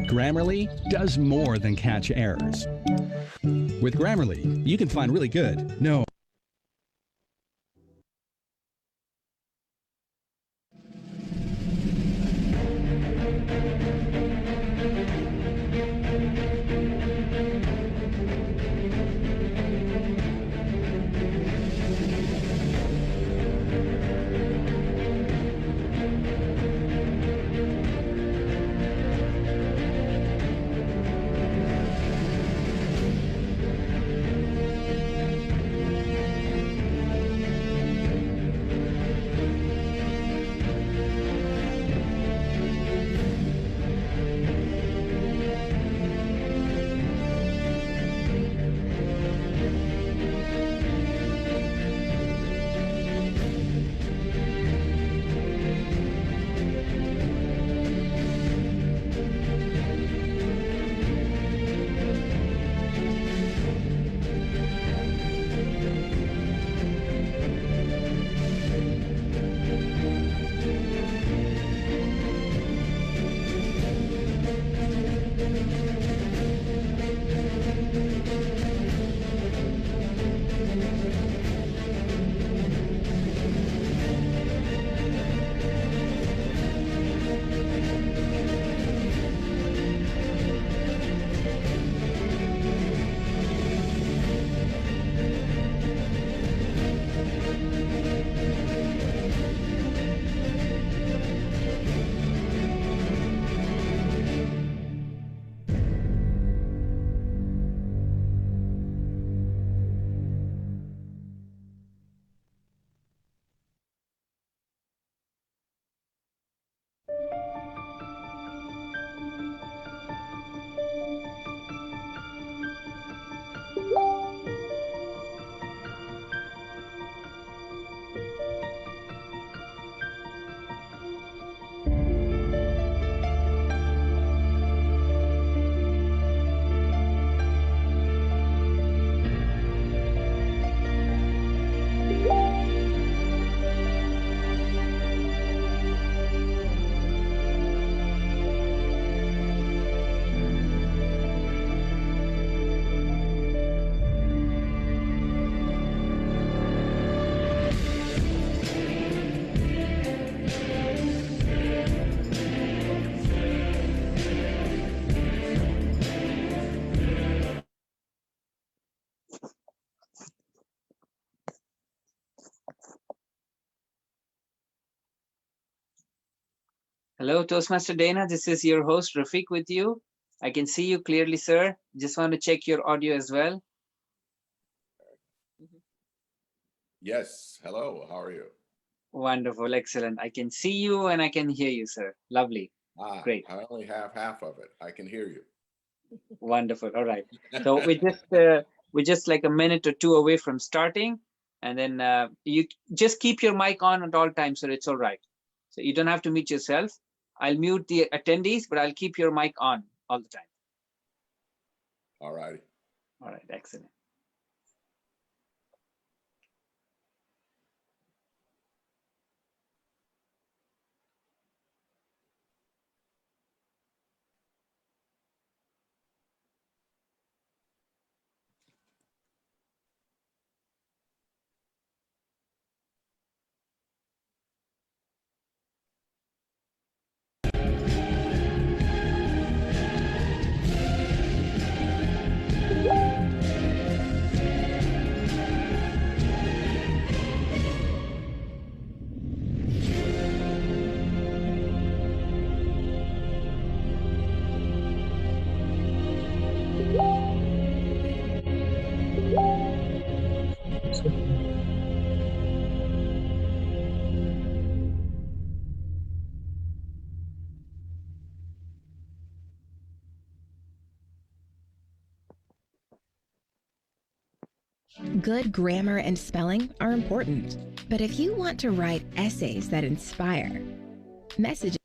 Grammarly does more than catch errors. With Grammarly, you can find really good, no, Hello, Toastmaster Dana. This is your host, Rafiq, with you. I can see you clearly, sir. Just want to check your audio as well. Yes. Hello. How are you? Wonderful. Excellent. I can see you and I can hear you, sir. Lovely. Great. I only have half of it. I can hear you. Wonderful. All right. So we're just like a minute or two away from starting, and then you just keep your mic on at all times, so it's all right. So you don't have to mute yourself. I'll mute the attendees, but I'll keep your mic on all the time. All righty. All right. Excellent. Good grammar and spelling are important, but if you want to write essays that inspire, messages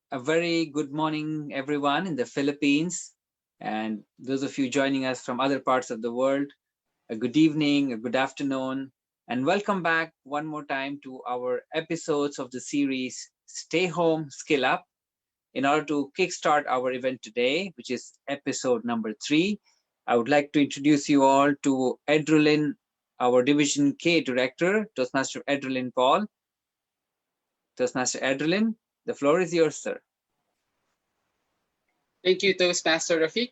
A very good morning, everyone in the Philippines, and those of you joining us from other parts of the world. A good evening, a good afternoon, and welcome back one more time to our episodes of the series Stay Home, Skill Up. In order to kickstart our event today, which is episode number 3, I would like to introduce you all to Edrelin, our Division K Director, Toastmaster Edrelin Paul. Toastmaster Edrelin, the floor is yours, sir. Thank you, Toastmaster Rafiq.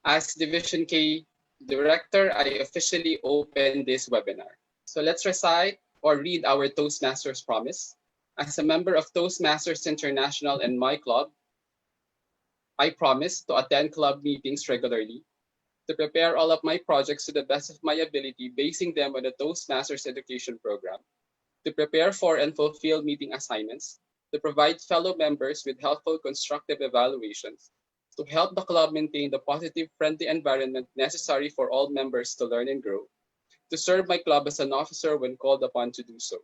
As Division K Director, I officially open this webinar. So let's recite or read our Toastmasters promise. As a member of Toastmasters International and my club, I promise to attend club meetings regularly, to prepare all of my projects to the best of my ability, basing them on the Toastmasters education program, to prepare for and fulfill meeting assignments, to provide fellow members with helpful constructive evaluations, to help the club maintain the positive, friendly environment necessary for all members to learn and grow, to serve my club as an officer when called upon to do so,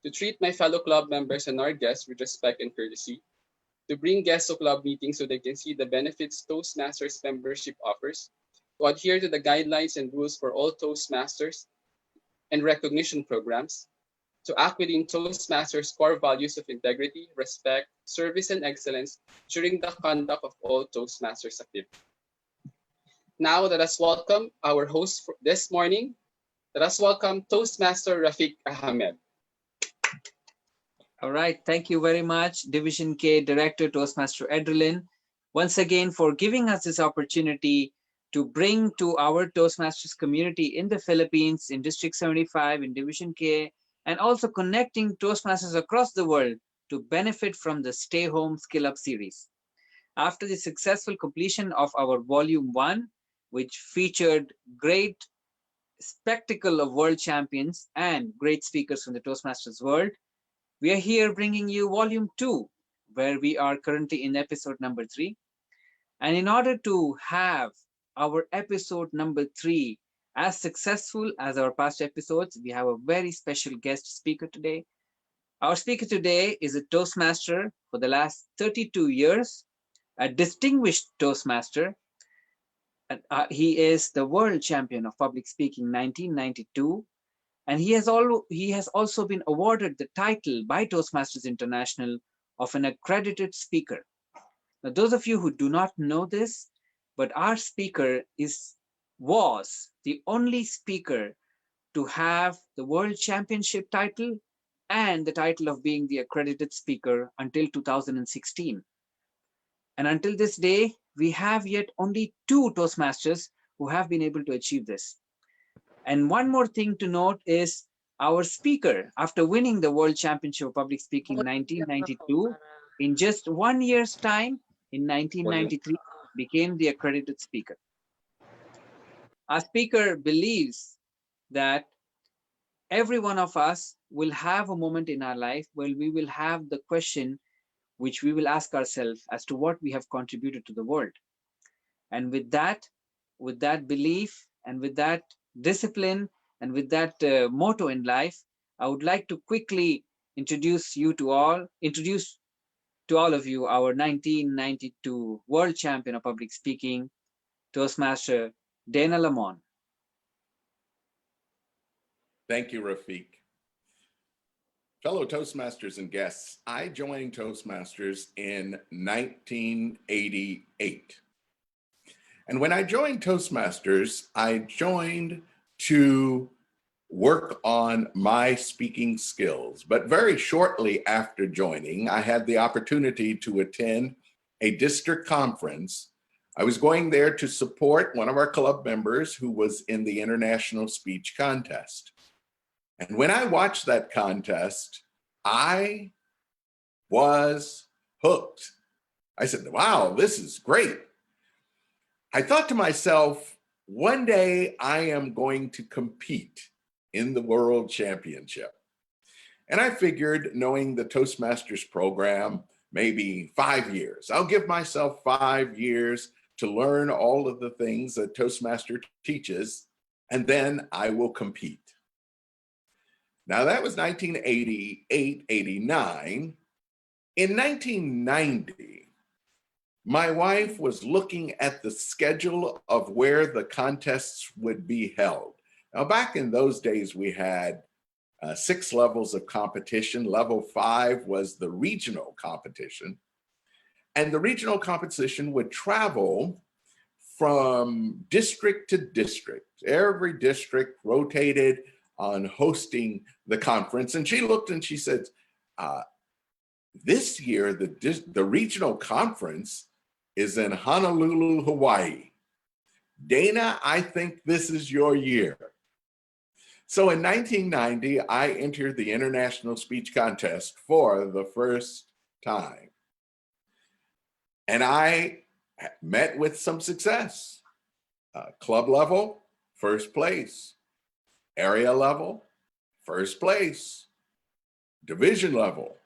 to treat my fellow club members and our guests with respect and courtesy, to bring guests to club meetings so they can see the benefits Toastmasters membership offers, to adhere to the guidelines and rules for all Toastmasters and recognition programs, to act within Toastmasters' core values of integrity, respect, service, and excellence during the conduct of all Toastmasters activities. Now let us welcome our host for this morning. Let us welcome Toastmaster Rafiq Ahmed. All right, thank you very much, Division K Director Toastmaster Edrelin, once again for giving us this opportunity to bring to our Toastmasters community in the Philippines, in District 75, in Division K, and also connecting Toastmasters across the world to benefit from the Stay Home Skill Up series. After the successful completion of our Volume 1, which featured great spectacle of world champions and great speakers from the Toastmasters world, we are here bringing you Volume 2, where we are currently in episode number 3. And in order to have our episode number 3 as successful as our past episodes, we have a very special guest speaker today. Our speaker today is a Toastmaster for the last 32 years, a distinguished Toastmaster. He is the world champion of public speaking 1992. And he has also been awarded the title by Toastmasters International of an accredited speaker. Now, those of you who do not know this, but our speaker was the only speaker to have the World Championship title and the title of being the accredited speaker until 2016. And until this day, we have yet only 2 Toastmasters who have been able to achieve this. And one more thing to note is our speaker, after winning the World Championship of Public Speaking in 1992, in just 1 year's time, in 1993, became the accredited speaker. Our speaker believes that every one of us will have a moment in our life where we will have the question which we will ask ourselves as to what we have contributed to the world. And with that belief and with that discipline and with that motto in life, I would like to quickly introduce to all of you our 1992 world champion of public speaking, Toastmaster Dana Lamon. Thank you, Rafiq. Fellow Toastmasters and guests, I joined Toastmasters in 1988. And when I joined Toastmasters, I joined to work on my speaking skills. But very shortly after joining, I had the opportunity to attend a district conference. I was going there to support one of our club members who was in the international speech contest. And when I watched that contest, I was hooked. I said, wow, this is great. I thought to myself, one day I am going to compete in the World Championship. And I figured, knowing the Toastmasters program, maybe 5 years. I'll give myself 5 years to learn all of the things that Toastmaster teaches, and then I will compete. Now that was 1988, 89. In 1990, my wife was looking at the schedule of where the contests would be held. Now, back in those days, we had 6 levels of competition. Level 5 was the regional competition. And the regional competition would travel from district to district. Every district rotated on hosting the conference. And she looked and she said, this year, the regional conference is in Honolulu, Hawaii. Dana, I think this is your year. So in 1990, I entered the International Speech Contest for the first time. And I met with some success. Club level, first place. Area level, first place. Division level,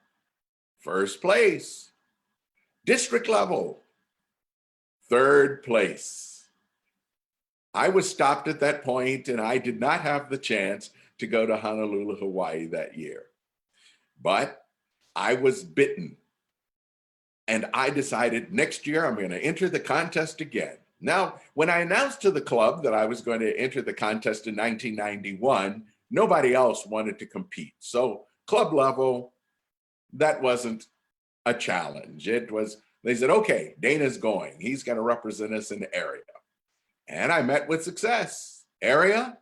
first place. District level, third place. I was stopped at that point and I did not have the chance to go to Honolulu, Hawaii that year. But I was bitten. And I decided next year I'm going to enter the contest again. Now, when I announced to the club that I was going to enter the contest in 1991, nobody else wanted to compete. So club level, that wasn't a challenge. They said, okay, Dana's going. He's going to represent us in the area. And I met with success. Area,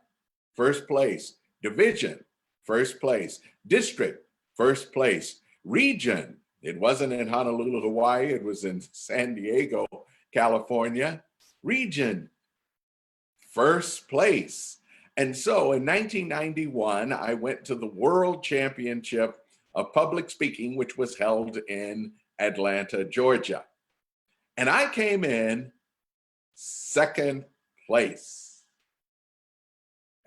first place. Division, first place. District, first place. Region, it wasn't in Honolulu, Hawaii. It was in San Diego, California. Region, first place. And so in 1991, I went to the World Championship of Public Speaking, which was held in Atlanta, Georgia. And I came in second place.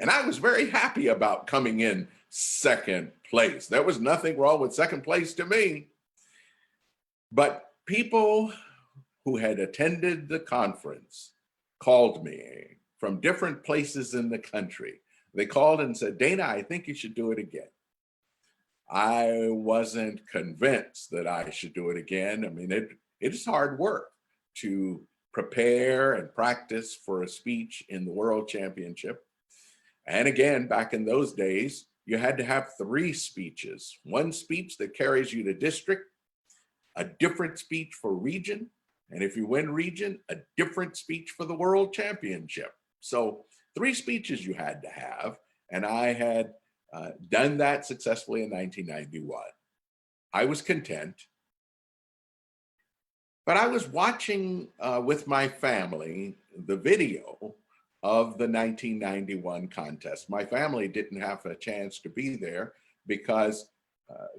And I was very happy about coming in second place. There was nothing wrong with second place to me. But people who had attended the conference called me from different places in the country. They called and said, Dana, I think you should do it again. I wasn't convinced that I should do it again. I mean, it is hard work to prepare and practice for a speech in the World Championship. And again, back in those days, you had to have 3 speeches. One speech that carries you to district, a different speech for region, and if you win region, a different speech for the World Championship. So 3 speeches you had to have, and I had done that successfully in 1991. I was content, but I was watching with my family the video of the 1991 contest. My family didn't have a chance to be there because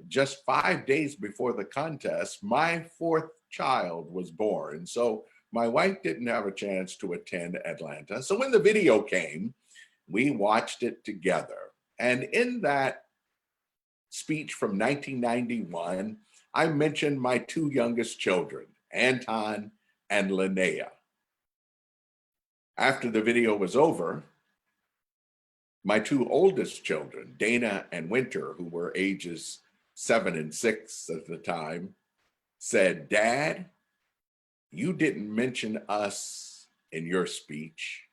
just 5 days before the contest, my 4th child was born. So my wife didn't have a chance to attend Atlanta. So when the video came, we watched it together. And in that speech from 1991, I mentioned my 2 youngest children, Anton and Linnea. After the video was over, my 2 oldest children, Dana and Winter, who were ages 7 and 6 at the time, said, Dad, you didn't mention us in your speech.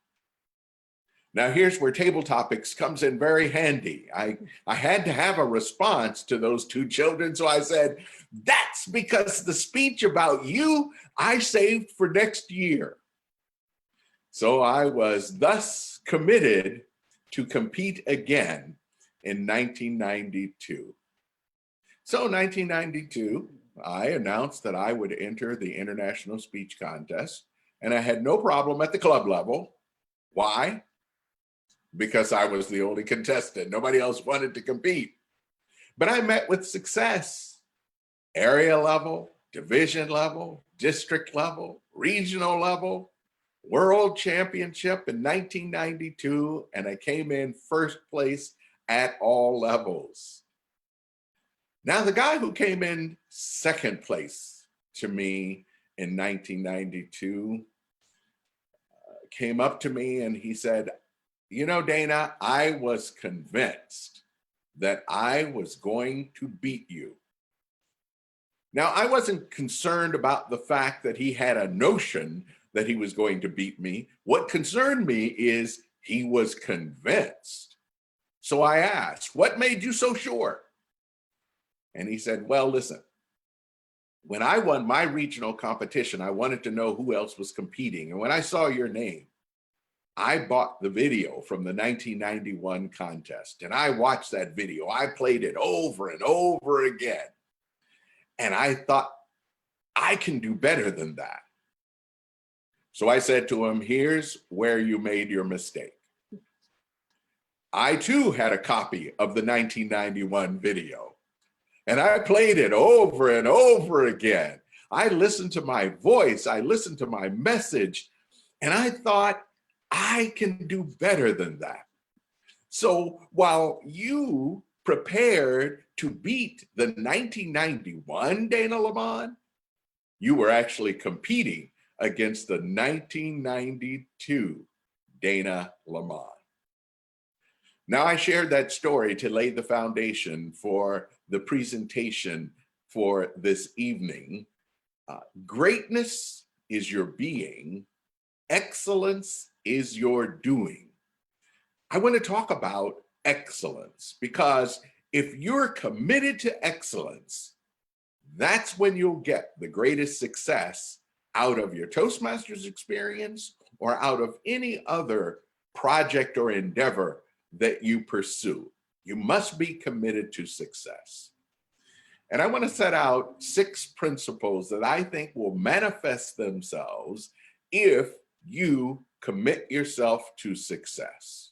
Now here's where Table Topics comes in very handy. I had to have a response to those 2 children, so I said, that's because the speech about you I saved for next year. So I was thus committed to compete again in 1992. So 1992, I announced that I would enter the International Speech Contest, and I had no problem at the club level. Why? Because I was the only contestant. Nobody else wanted to compete. But I met with success. Area level, division level, district level, regional level, World Championship in 1992, and I came in first place at all levels. Now, the guy who came in second place to me in 1992 came up to me and he said, you know, Dana, I was convinced that I was going to beat you. Now, I wasn't concerned about the fact that he had a notion that he was going to beat me. What concerned me is he was convinced. So I asked, what made you so sure? And he said, well, listen, when I won my regional competition, I wanted to know who else was competing. And when I saw your name, I bought the video from the 1991 contest and I watched that video. I played it over and over again. And I thought, I can do better than that. So I said to him, here's where you made your mistake. I too had a copy of the 1991 video and I played it over and over again. I listened to my voice, I listened to my message, and I thought, I can do better than that. So while you prepared to beat the 1991 Dana Lamon, you were actually competing against the 1992 Dana Lamon. Now, I shared that story to lay the foundation for the presentation for this evening. Greatness is your being, excellence is your doing. I want to talk about excellence because if you're committed to excellence, that's when you'll get the greatest success out of your Toastmasters experience or out of any other project or endeavor that you pursue. You must be committed to success. And I want to set out 6 principles that I think will manifest themselves if you commit yourself to success.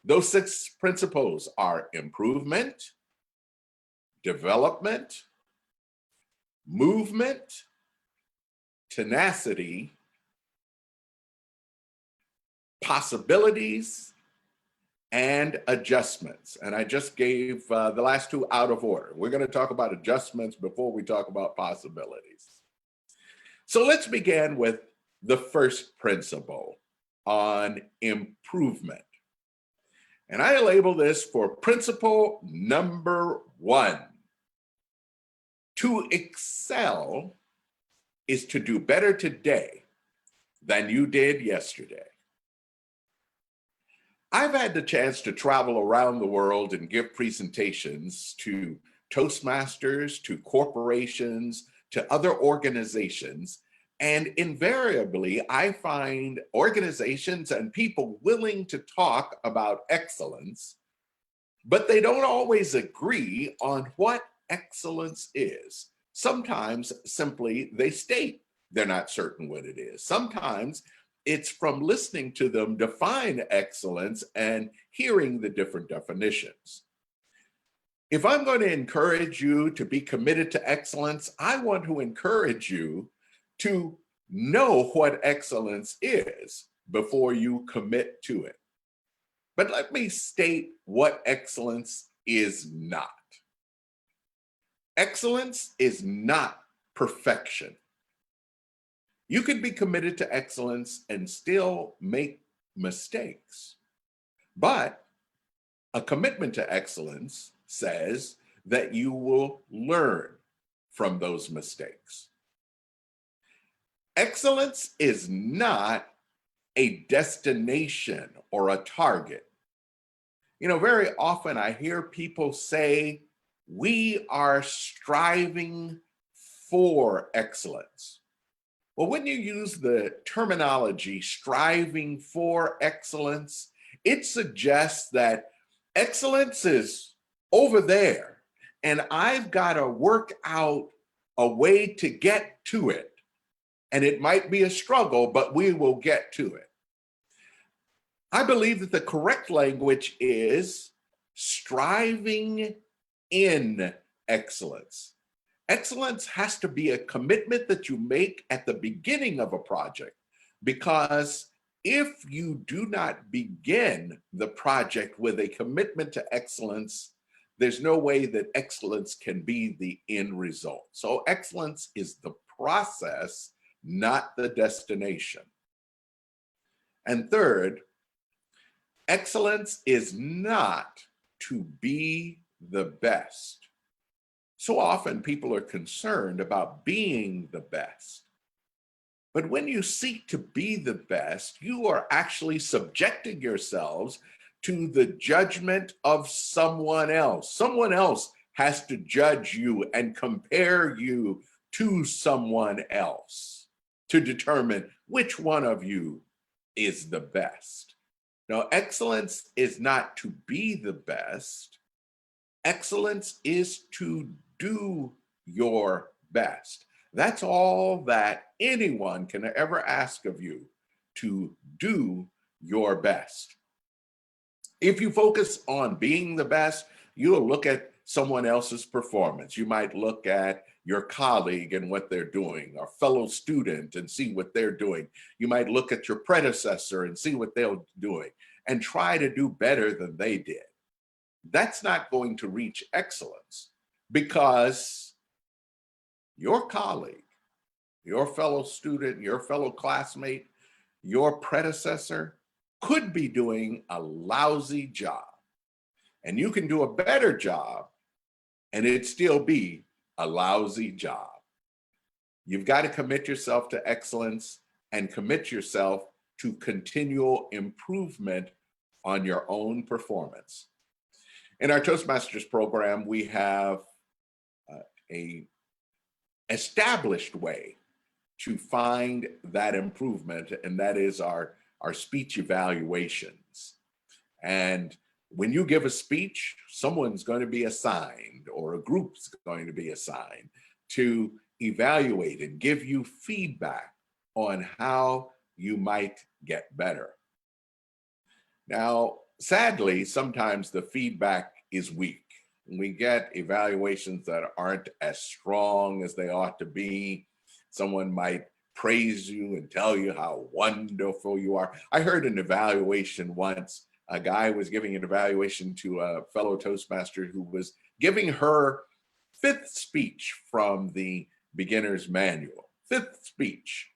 Those 6 principles are improvement, development, movement, tenacity, possibilities, and adjustments. And I just gave the last 2 out of order. We're going to talk about adjustments before we talk about possibilities. So let's begin with the first principle on improvement. And I label this for principle number 1. To excel is to do better today than you did yesterday. I've had the chance to travel around the world and give presentations to Toastmasters, to corporations, to other organizations. And invariably, I find organizations and people willing to talk about excellence, but they don't always agree on what excellence is. Sometimes simply they state they're not certain what it is. Sometimes it's from listening to them define excellence and hearing the different definitions. If I'm going to encourage you to be committed to excellence, I want to encourage you to know what excellence is before you commit to it. But let me state what excellence is not. Excellence is not perfection. You can be committed to excellence and still make mistakes. But a commitment to excellence says that you will learn from those mistakes. Excellence is not a destination or a target. You know, very often I hear people say, we are striving for excellence. Well, when you use the terminology striving for excellence, it suggests that excellence is over there and I've got to work out a way to get to it. And it might be a struggle, but we will get to it. I believe that the correct language is striving in excellence. Excellence has to be a commitment that you make at the beginning of a project, because if you do not begin the project with a commitment to excellence, there's no way that excellence can be the end result. So excellence is the process, not the destination. And third, excellence is not to be the best. So often people are concerned about being the best. But when you seek to be the best, you are actually subjecting yourselves to the judgment of someone else. Someone else has to judge you and compare you to someone else to determine which one of you is the best. Now, excellence is not to be the best. Excellence is to do your best. That's all that anyone can ever ask of you, to do your best. If you focus on being the best, you'll look at someone else's performance. You might look at your colleague and what they're doing, or fellow student and see what they're doing. You might look at your predecessor and see what they're doing and try to do better than they did. That's not going to reach excellence, because your colleague, your fellow student, your fellow classmate, your predecessor could be doing a lousy job. And you can do a better job and it'd still be a lousy job. You've got to commit yourself to excellence and commit yourself to continual improvement on your own performance. In our Toastmasters program, we have a established way to find that improvement, and that is our speech evaluations. And when you give a speech, someone's going to be assigned, or a group's going to be assigned to evaluate and give you feedback on how you might get better. Now, sadly, sometimes the feedback is weak. We get evaluations that aren't as strong as they ought to be. Someone might praise you and tell you how wonderful you are. I heard an evaluation once. A guy was giving an evaluation to a fellow Toastmaster who was giving her fifth speech from the beginner's manual, fifth speech.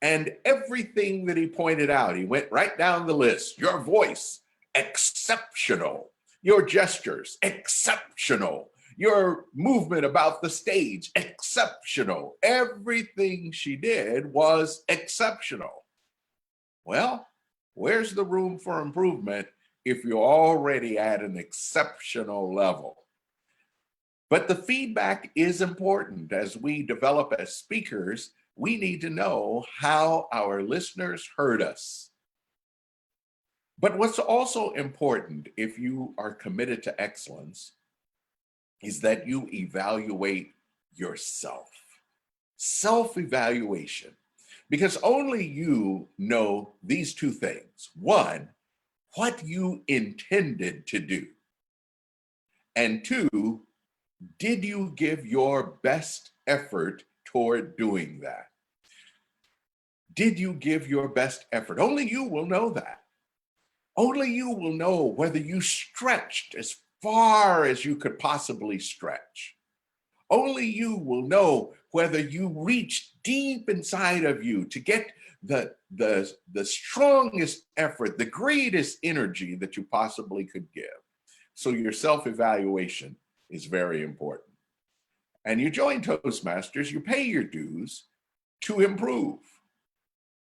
And everything that he pointed out, he went right down the list. Your voice, exceptional. Your gestures, exceptional. Your movement about the stage, exceptional. Everything she did was exceptional. Well, where's the room for improvement if you're already at an exceptional level? But the feedback is important. As we develop as speakers, we need to know how our listeners heard us. But what's also important, if you are committed to excellence, is that you evaluate yourself. Self-evaluation. Because only you know these two things. One, what you intended to do. And two, did you give your best effort toward doing that? Did you give your best effort? Only you will know that. Only you will know whether you stretched as far as you could possibly stretch. Only you will know whether you reached deep inside of you to get the strongest effort, the greatest energy that you possibly could give. So your self-evaluation is very important. And you join Toastmasters, you pay your dues to improve.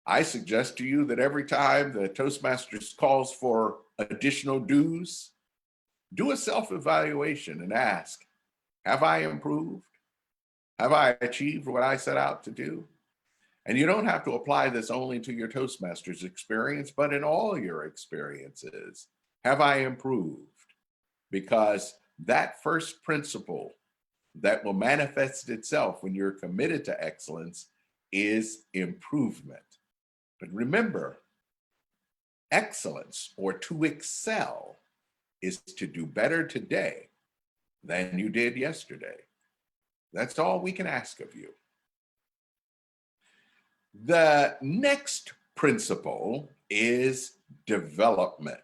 I suggest to you that every time the Toastmasters calls for additional dues, do a self-evaluation and ask, have I improved? Have I achieved what I set out to do? And you don't have to apply this only to your Toastmasters experience, but in all your experiences. Have I improved? Because that first principle that will manifest itself when you're committed to excellence is improvement. But remember, excellence, or to excel, is to do better today than you did yesterday. That's all we can ask of you. The next principle is development.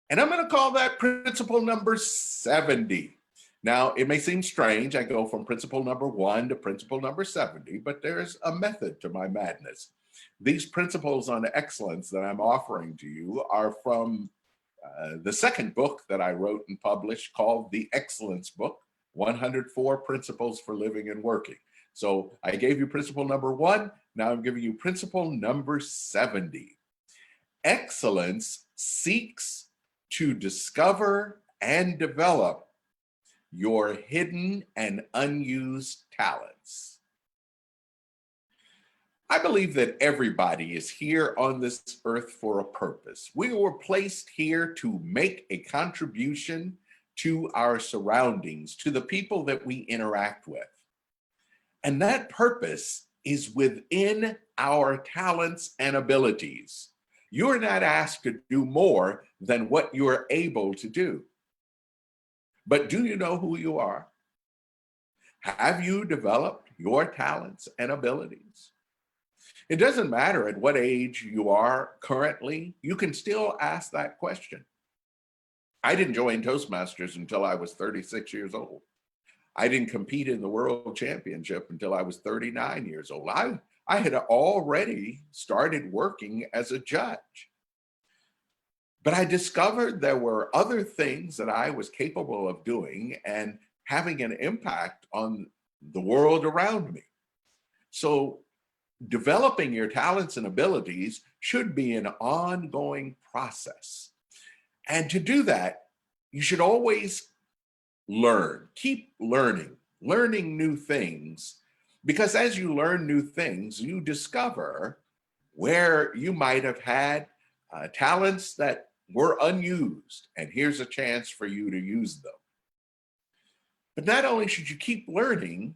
And I'm going to call that principle number 70. Now, it may seem strange. I go from principle number 1 to principle number 70, but there's a method to my madness. These principles on excellence that I'm offering to you are from the second book that I wrote and published called The Excellence Book, 104 principles for living and working. So I gave you principle number 1. Now I'm giving you principle number 70. Excellence seeks to discover and develop your hidden and unused talents. I believe that everybody is here on this earth for a purpose. We were placed here to make a contribution to our surroundings, to the people that we interact with. And that purpose is within our talents and abilities. You're not asked to do more than what you're able to do. But do you know who you are? Have you developed your talents and abilities? It doesn't matter at what age you are currently, you can still ask that question. I didn't join Toastmasters until I was 36 years old. I didn't compete in the World Championship until I was 39 years old. I had already started working as a judge. But I discovered there were other things that I was capable of doing and having an impact on the world around me. So developing your talents and abilities should be an ongoing process. And to do that, you should always learn, keep learning new things, because as you learn new things, you discover where you might have had talents that were unused, and here's a chance for you to use them. But not only should you keep learning,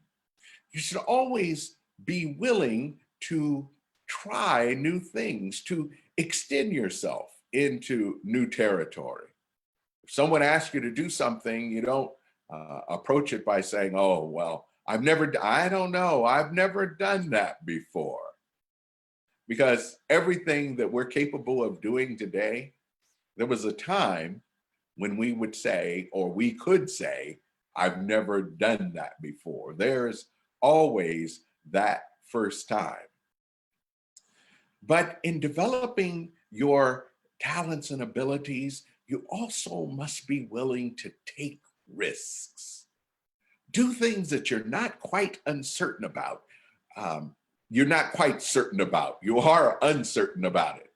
you should always be willing to try new things, to extend yourself into new territory. If someone asks you to do something, you don't approach it by saying, oh, well, I don't know, I've never done that before. Because everything that we're capable of doing today, there was a time when we would say, or we could say, I've never done that before. There's always that first time. But in developing your talents and abilities, you also must be willing to take risks. Do things that you're not quite uncertain about. You're not quite certain about. You are uncertain about it.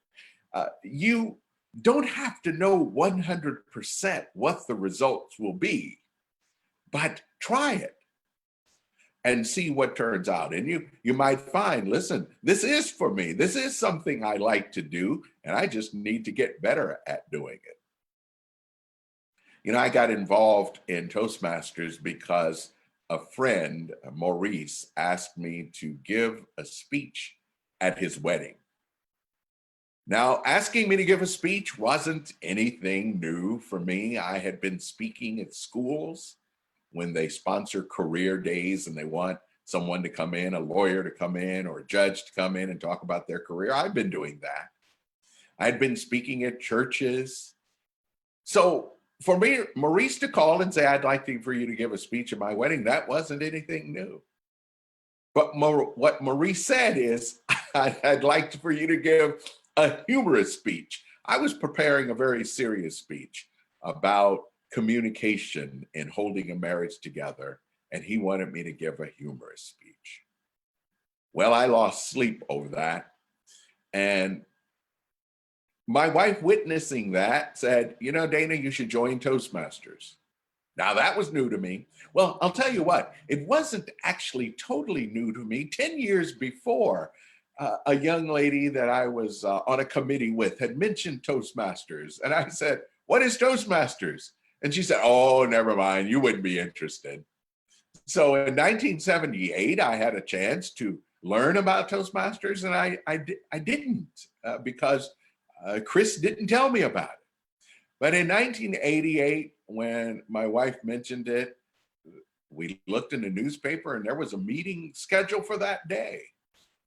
You don't have to know 100% what the results will be, but try it and see what turns out. And you might find, listen, this is for me. This is something I like to do, and I just need to get better at doing it. You know, I got involved in Toastmasters because a friend, Maurice, asked me to give a speech at his wedding. Now, asking me to give a speech wasn't anything new for me. I had been speaking at schools when they sponsor career days and they want someone to come in, a lawyer to come in, or a judge to come in and talk about their career. I've been doing that. I'd been speaking at churches. So for me, Maurice to call and say, I'd like for you to give a speech at my wedding, that wasn't anything new. But what Maurice said is, I'd like for you to give a humorous speech. I was preparing a very serious speech about communication and holding a marriage together, and he wanted me to give a humorous speech. Well, I lost sleep over that. And my wife, witnessing that, said, you know, Dana, you should join Toastmasters. Now, that was new to me. Well, I'll tell you what, it wasn't actually totally new to me. 10 years before, a young lady that I was on a committee with had mentioned Toastmasters. And I said, what is Toastmasters? And she said, oh, never mind, you wouldn't be interested. So in 1978, I had a chance to learn about Toastmasters, and I didn't because Chris didn't tell me about it. But in 1988, when my wife mentioned it, we looked in the newspaper and there was a meeting scheduled for that day.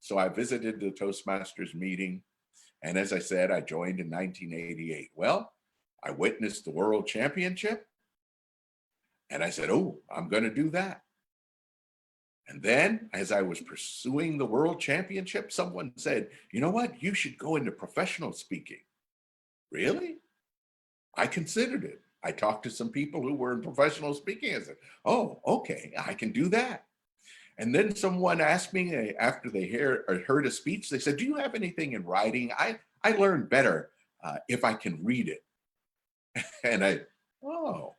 So I visited the Toastmasters meeting. And as I said, I joined in 1988. Well, I witnessed the World Championship. And I said, oh, I'm going to do that. And then as I was pursuing the World Championship, someone said, you know what? You should go into professional speaking. Really? I considered it. I talked to some people who were in professional speaking. I said, oh, okay, I can do that. And then someone asked me after they heard a speech, they said, do you have anything in writing? I learn better if I can read it. And oh,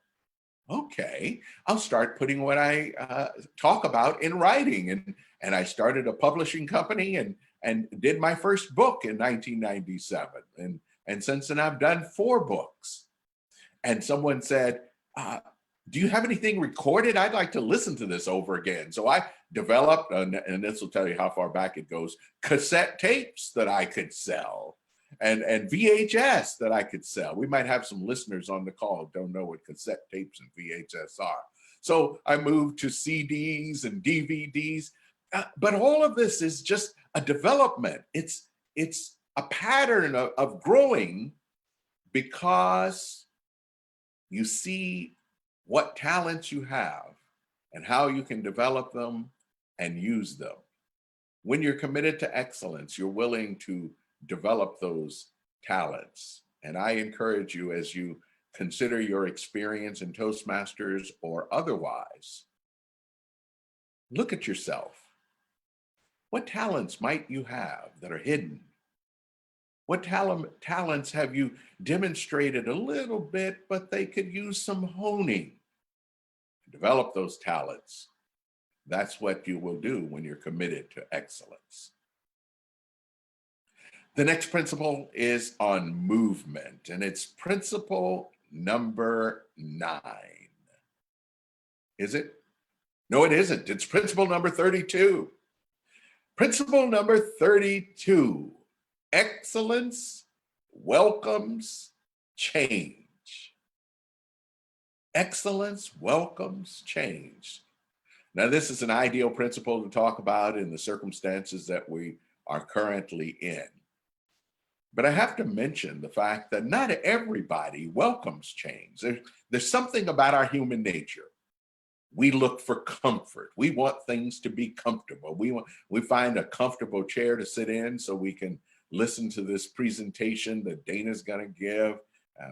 okay, I'll start putting what I talk about in writing. And I started a publishing company and did my first book in 1997. And since then I've done 4 books. And someone said, do you have anything recorded? I'd like to listen to this over again. So I developed, and this will tell you how far back it goes, cassette tapes that I could sell and VHS that I could sell. We might have some listeners on the call who don't know what cassette tapes and VHS are. So I moved to CDs and DVDs. But all of this is just a development. It's a pattern of growing because you see what talents you have and how you can develop them and use them. When you're committed to excellence, you're willing to develop those talents. And I encourage you, as you consider your experience in Toastmasters or otherwise, look at yourself. What talents might you have that are hidden? What talents have you demonstrated a little bit, but they could use some honing? Develop those talents. That's what you will do when you're committed to excellence. The next principle is on movement, and it's principle number 9. Is it? No, it isn't. It's principle number 32. Principle number 32. Excellence welcomes change. Excellence welcomes change. Now, this is an ideal principle to talk about in the circumstances that we are currently in. But I have to mention the fact that not everybody welcomes change. There's something about our human nature. We look for comfort. We want things to be comfortable. We find a comfortable chair to sit in so we can listen to this presentation that Dana's going to give,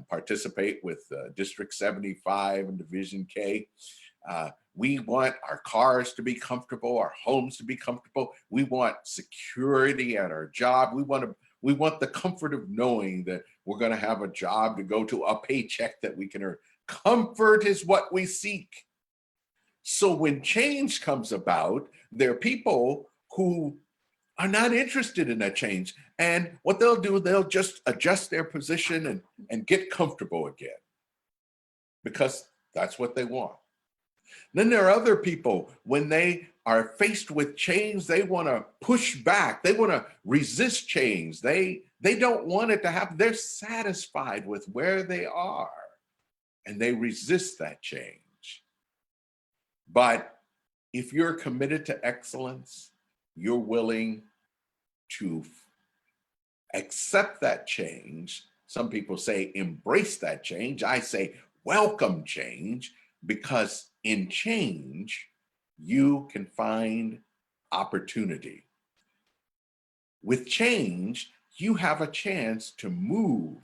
participate with District 75 and Division K. We want our cars to be comfortable, our homes to be comfortable. We want security at our job. We want the comfort of knowing that we're going to have a job to go to, a paycheck that we can earn. Comfort is what we seek. So when change comes about, there are people who are not interested in that change. And what they'll do, they'll just adjust their position and get comfortable again because that's what they want. Then there are other people, when they are faced with change, they want to push back. They want to resist change. They don't want it to happen. They're satisfied with where they are and they resist that change. But if you're committed to excellence, you're willing to accept that change. Some people say embrace that change. I say welcome change, because in change, you can find opportunity. With change, you have a chance to move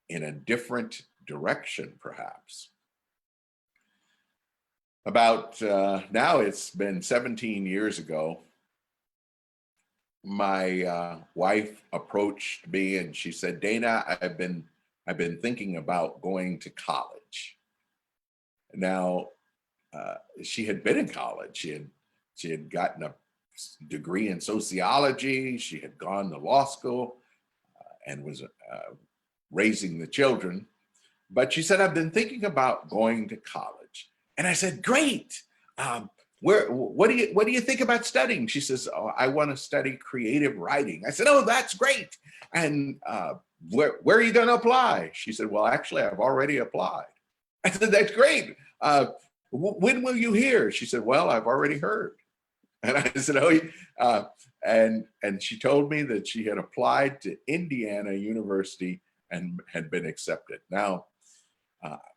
in a different direction, perhaps. About now it's been 17 years ago, my wife approached me and she said, Dana, I've been thinking about going to college. Now, she had been in college. She had gotten a degree in sociology. She had gone to law school and was raising the children. But she said, I've been thinking about going to college. And I said, great. What do you think about studying? She says, oh, I want to study creative writing. I said, oh, that's great. And where are you going to apply? She said, well, actually, I've already applied. I said, that's great. When will you hear? She said, well, I've already heard. And I said, oh, and she told me that she had applied to Indiana University and had been accepted. Now,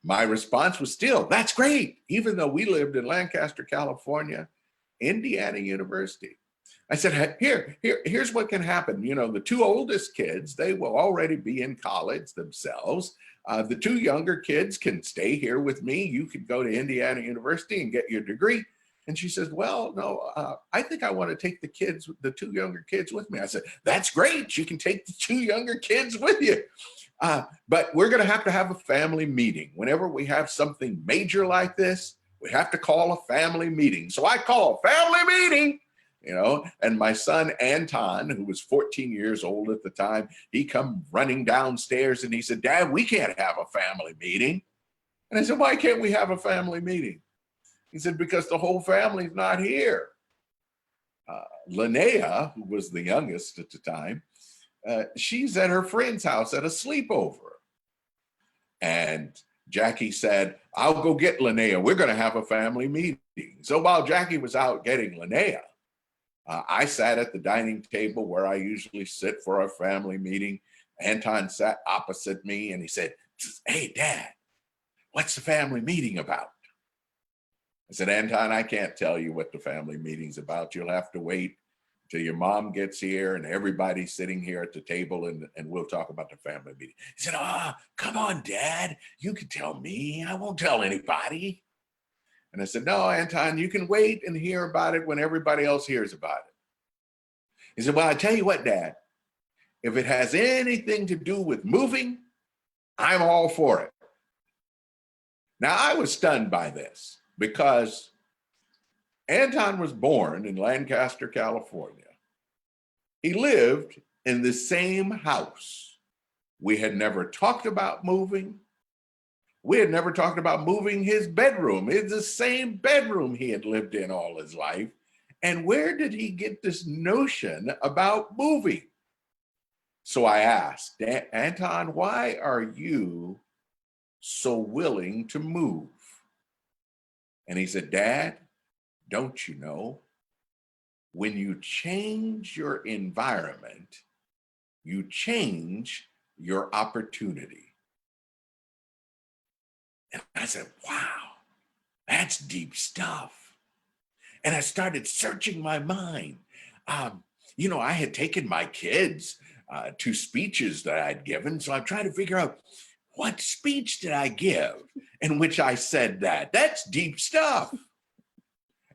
my response was still, that's great. Even though we lived in Lancaster, California, Indiana University. I said, here's what can happen. You know, the two oldest kids, they will already be in college themselves. The two younger kids can stay here with me. You could go to Indiana University and get your degree. And she says, well, no, I think I want to take the two younger kids with me. I said, that's great. You can take the two younger kids with you. But we're going to have a family meeting. Whenever we have something major like this, we have to call a family meeting. So I call a family meeting. You know, and my son, Anton, who was 14 years old at the time, he come running downstairs and he said, Dad, we can't have a family meeting. And I said, why can't we have a family meeting? He said, because the whole family's not here. Linnea, who was the youngest at the time, she's at her friend's house at a sleepover. And Jackie said, I'll go get Linnea. We're going to have a family meeting. So while Jackie was out getting Linnea, I sat at the dining table where I usually sit for a family meeting. Anton sat opposite me and he said, hey, Dad, what's the family meeting about? I said, Anton, I can't tell you what the family meeting's about. You'll have to wait till your mom gets here and everybody's sitting here at the table and we'll talk about the family meeting. He said, come on, Dad. You can tell me. I won't tell anybody. And I said, no, Anton, you can wait and hear about it when everybody else hears about it. He said, well, I tell you what, Dad, if it has anything to do with moving, I'm all for it. Now, I was stunned by this because Anton was born in Lancaster, California. He lived in the same house. We had never talked about moving. We had never talked about moving his bedroom. It's the same bedroom he had lived in all his life. And where did he get this notion about moving? So I asked, Anton, why are you so willing to move? And he said, Dad, don't you know, when you change your environment, you change your opportunity. And I said, wow, that's deep stuff. And I started searching my mind. You know, I had taken my kids to speeches that I'd given. So I'm trying to figure out, what speech did I give in which I said that? That's deep stuff.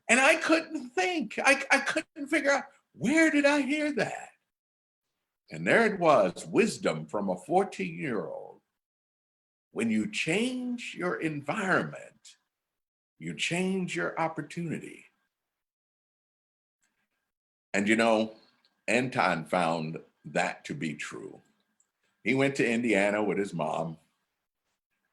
And I couldn't think. I couldn't figure out, where did I hear that? And there it was, wisdom from a 14-year-old. When you change your environment, you change your opportunity. And you know, Anton found that to be true. He went to Indiana with his mom.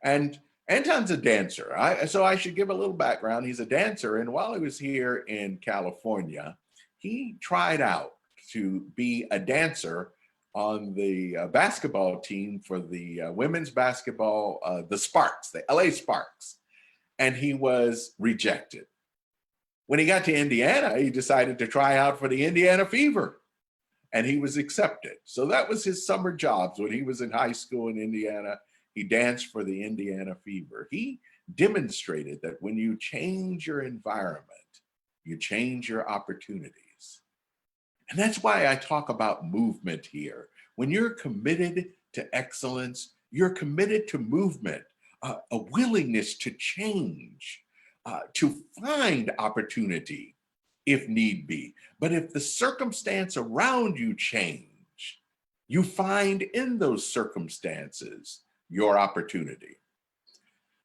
And Anton's a dancer. So I should give a little background. He's a dancer. And while he was here in California, he tried out to be a dancer on the basketball team for the women's basketball, the Sparks, the LA Sparks. And he was rejected. When he got to Indiana, he decided to try out for the Indiana Fever. And he was accepted. So that was his summer jobs when he was in high school in Indiana. He danced for the Indiana Fever. He demonstrated that when you change your environment, you change your opportunities. And that's why I talk about movement here. When you're committed to excellence, you're committed to movement, a willingness to change, to find opportunity if need be. But if the circumstance around you change, you find in those circumstances your opportunity.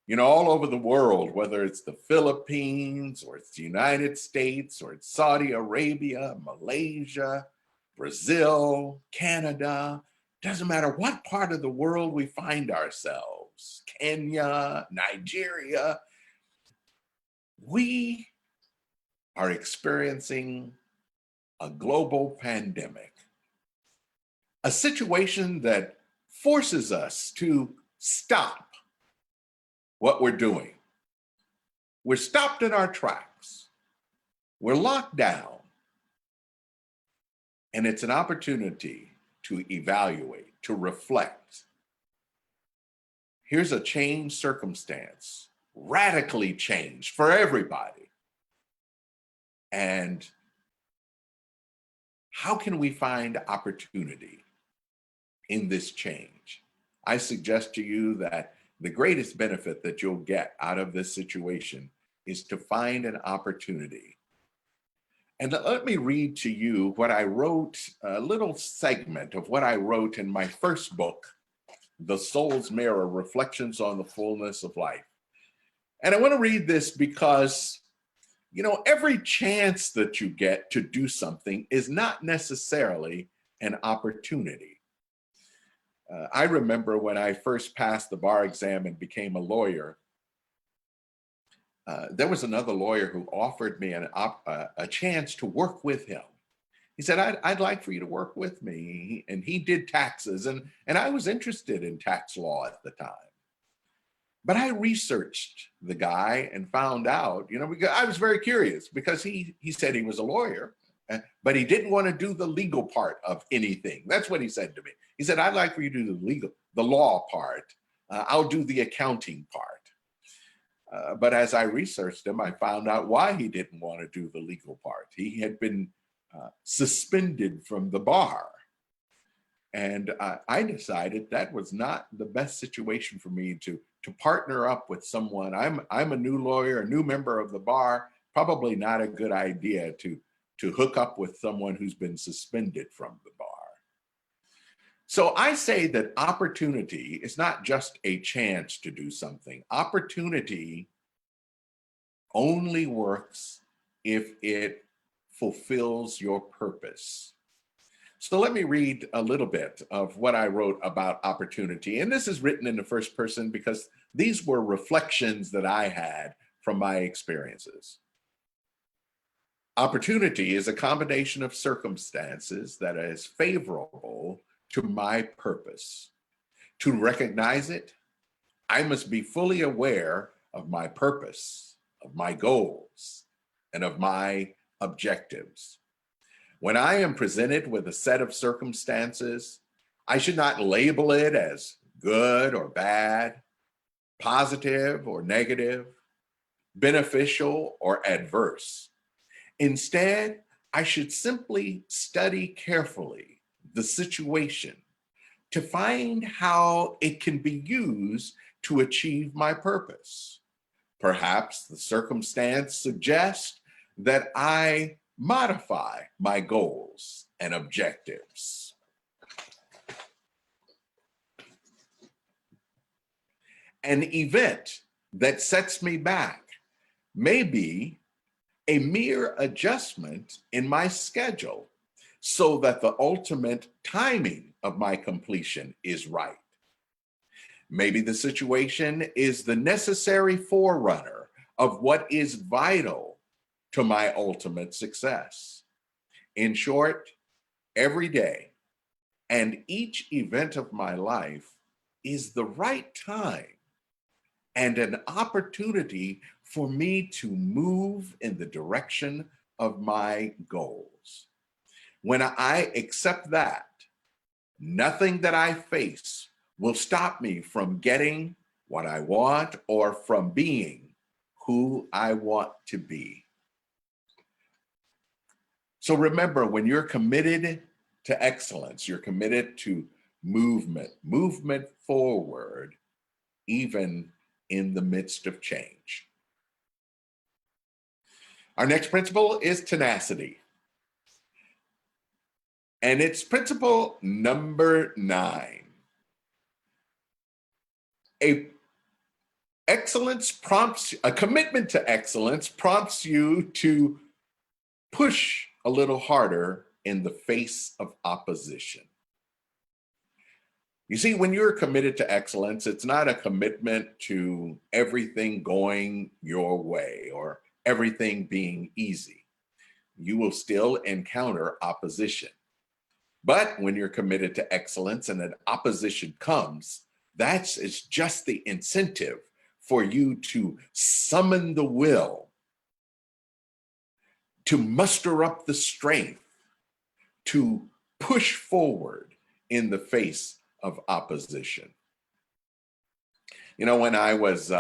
You know, all over the world, whether it's the Philippines or it's the United States or it's Saudi Arabia, Malaysia, Brazil, Canada, doesn't matter what part of the world we find ourselves, Kenya, Nigeria, we are experiencing a global pandemic, a situation that forces us to stop what we're doing. We're stopped in our tracks. We're locked down. And it's an opportunity to evaluate, to reflect. Here's a changed circumstance, radically changed for everybody. And how can we find opportunity in this change? I suggest to you that the greatest benefit that you'll get out of this situation is to find an opportunity. And let me read to you what I wrote, a little segment of what I wrote in my first book, The Soul's Mirror, Reflections on the Fullness of Life. And I want to read this because, you know, every chance that you get to do something is not necessarily an opportunity. I remember when I first passed the bar exam and became a lawyer, there was another lawyer who offered me a chance to work with him. He said, I'd like for you to work with me. And he did taxes, and I was interested in tax law at the time. But I researched the guy and found out, you know, because I was very curious, because he said he was a lawyer, but he didn't want to do the legal part of anything. That's what he said to me. He said, I'd like for you to do the law part. I'll do the accounting part. But as I researched him, I found out why he didn't want to do the legal part. He had been suspended from the bar. And I decided that was not the best situation for me to partner up with someone. I'm a new lawyer, a new member of the bar, probably not a good idea to hook up with someone who's been suspended from the bar. So I say that opportunity is not just a chance to do something. Opportunity only works if it fulfills your purpose. So let me read a little bit of what I wrote about opportunity. And this is written in the first person because these were reflections that I had from my experiences. Opportunity is a combination of circumstances that is favorable to my purpose. To recognize it, I must be fully aware of my purpose, of my goals, and of my objectives. When I am presented with a set of circumstances, I should not label it as good or bad, positive or negative, beneficial or adverse. Instead, I should simply study carefully the situation to find how it can be used to achieve my purpose. Perhaps the circumstance suggests that I modify my goals and objectives. An event that sets me back may be a mere adjustment in my schedule so that the ultimate timing of my completion is right. Maybe the situation is the necessary forerunner of what is vital to my ultimate success. In short, every day and each event of my life is the right time and an opportunity for me to move in the direction of my goals. When I accept that, nothing that I face will stop me from getting what I want or from being who I want to be. So remember, when you're committed to excellence, you're committed to movement forward, even in the midst of change. Our next principle is tenacity. And it's principle number 9. A commitment to excellence prompts you to push a little harder in the face of opposition. You see, when you're committed to excellence, it's not a commitment to everything going your way or everything being easy. You will still encounter opposition. But when you're committed to excellence and an opposition comes, it's just the incentive for you to summon the will, to muster up the strength, to push forward in the face of opposition. You know, when I was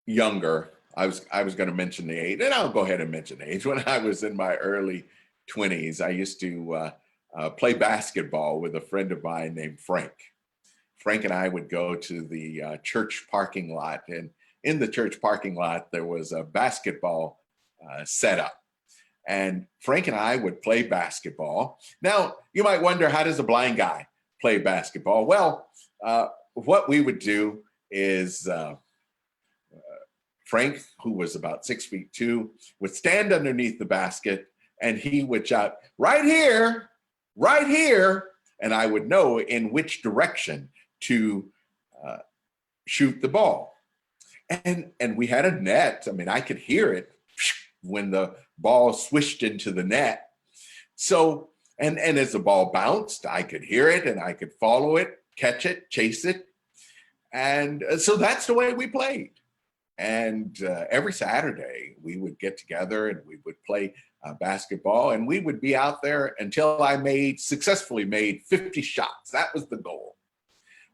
younger, I was going to mention the age, and I'll go ahead and mention the age. When I was in my early 20s, I used to play basketball with a friend of mine named Frank. Frank and I would go to the church parking lot, and in the church parking lot, there was a basketball set up. And Frank and I would play basketball. Now, you might wonder, how does a blind guy play basketball? Well, what we would do is Frank, who was about 6'2", would stand underneath the basket and he would shout, right here, right here. And I would know in which direction to shoot the ball. And we had a net. I mean, I could hear it when the ball swished into the net. So, and as the ball bounced, I could hear it and I could follow it, catch it, chase it. And so that's the way we played. And every Saturday we would get together and we would play basketball, and we would be out there until I successfully made 50 shots. That was the goal.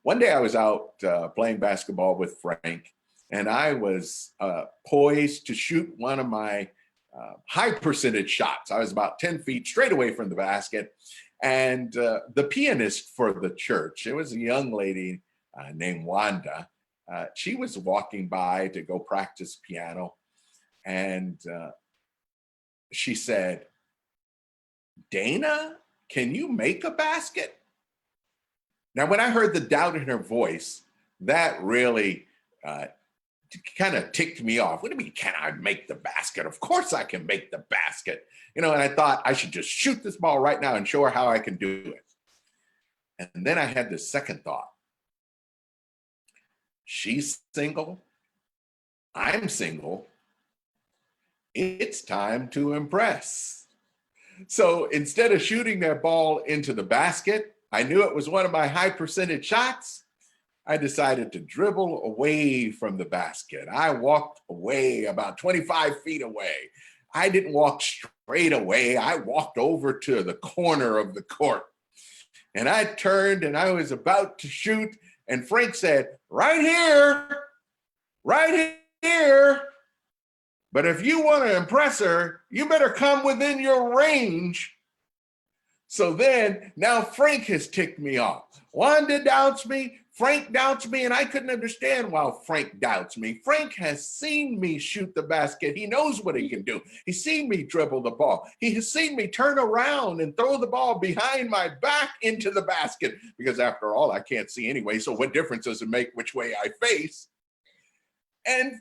One day I was out playing basketball with Frank, and I was poised to shoot one of my high percentage shots. I was about 10 feet straight away from the basket. And the pianist for the church, it was a young lady named Wanda. She was walking by to go practice piano. And she said, "Dana, can you make a basket?" Now, when I heard the doubt in her voice, that really kind of ticked me off. What do you mean, can I make the basket? Of course I can make the basket. And I thought I should just shoot this ball right now and show her how I can do it. And then I had this second thought. She's single. I'm single. It's time to impress. So instead of shooting that ball into the basket, I knew it was one of my high percentage shots. I decided to dribble away from the basket. I walked away about 25 feet away. I didn't walk straight away. I walked over to the corner of the court. And I turned and I was about to shoot. And Frank said, right here, right here. But if you want to impress her, you better come within your range. So then, now Frank has ticked me off. Wanda doubts me, Frank doubts me, and I couldn't understand why Frank doubts me. Frank has seen me shoot the basket. He knows what he can do. He's seen me dribble the ball. He has seen me turn around and throw the ball behind my back into the basket, because after all, I can't see anyway, so what difference does it make which way I face? And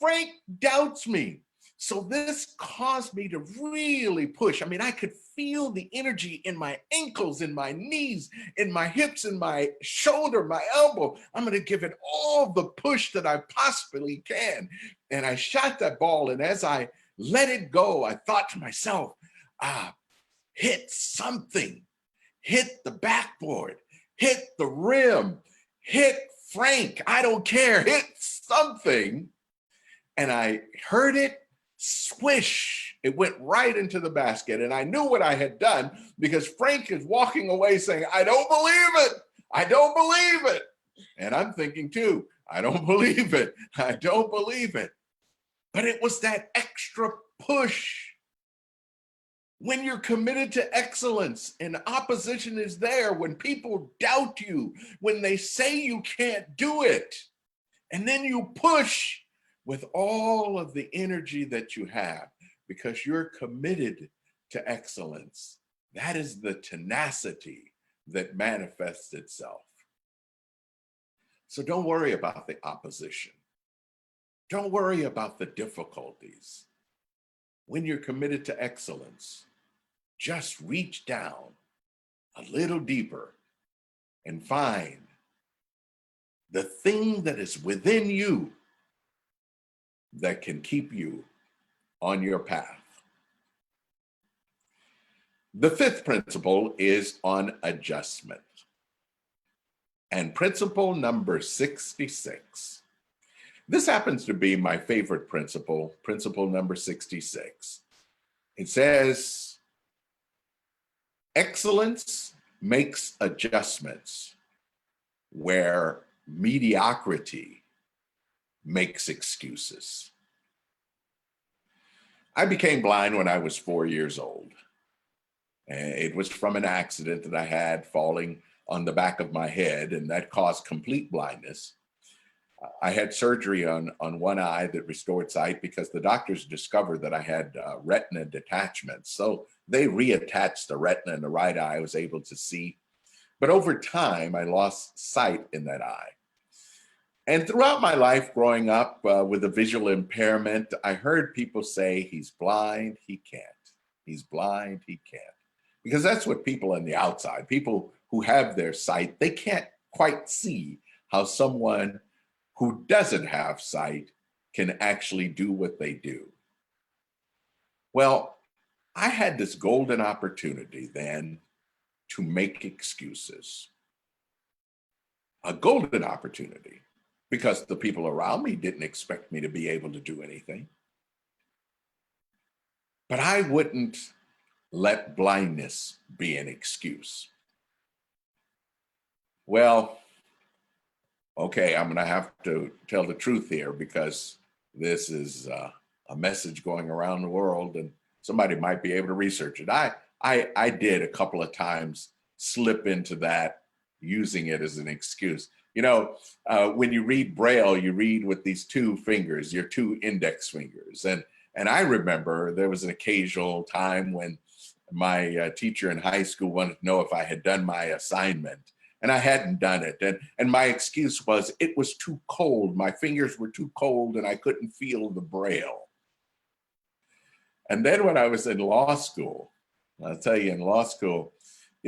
Frank doubts me. So this caused me to really push. I mean, I could feel the energy in my ankles, in my knees, in my hips, in my shoulder, my elbow. I'm going to give it all the push that I possibly can. And I shot that ball. And as I let it go, I thought to myself, hit something, hit the backboard, hit the rim, hit Frank. I don't care, hit something. And I heard it. Swish, it went right into the basket. And I knew what I had done, because Frank is walking away saying, I don't believe it. I don't believe it. And I'm thinking too, I don't believe it. I don't believe it. But it was that extra push. When you're committed to excellence and opposition is there, when people doubt you, when they say you can't do it, and then you push with all of the energy that you have, because you're committed to excellence. That is the tenacity that manifests itself. So don't worry about the opposition. Don't worry about the difficulties. When you're committed to excellence, just reach down a little deeper and find the thing that is within you that can keep you on your path. The fifth principle is on adjustment. And principle number 66. This happens to be my favorite principle, principle number 66. It says, excellence makes adjustments where mediocrity makes excuses. I became blind when I was 4 years old. It was from an accident that I had falling on the back of my head, and that caused complete blindness. I had surgery on one eye that restored sight because the doctors discovered that I had retina detachment. So they reattached the retina in the right eye. I was able to see. But over time, I lost sight in that eye. And throughout my life growing up with a visual impairment, I heard people say, he's blind, he can't. He's blind, he can't. Because that's what people on the outside, people who have their sight, they can't quite see how someone who doesn't have sight can actually do what they do. Well, I had this golden opportunity then to make excuses. A golden opportunity, because the people around me didn't expect me to be able to do anything. But I wouldn't let blindness be an excuse. Well, okay, I'm gonna have to tell the truth here because this is a message going around the world and somebody might be able to research it. I did a couple of times slip into that, using it as an excuse. You know, when you read Braille, you read with these two fingers, your two index fingers. And I remember there was an occasional time when my teacher in high school wanted to know if I had done my assignment. And I hadn't done it. And my excuse was it was too cold. My fingers were too cold and I couldn't feel the Braille. And then when I was in law school, I'll tell you, in law school,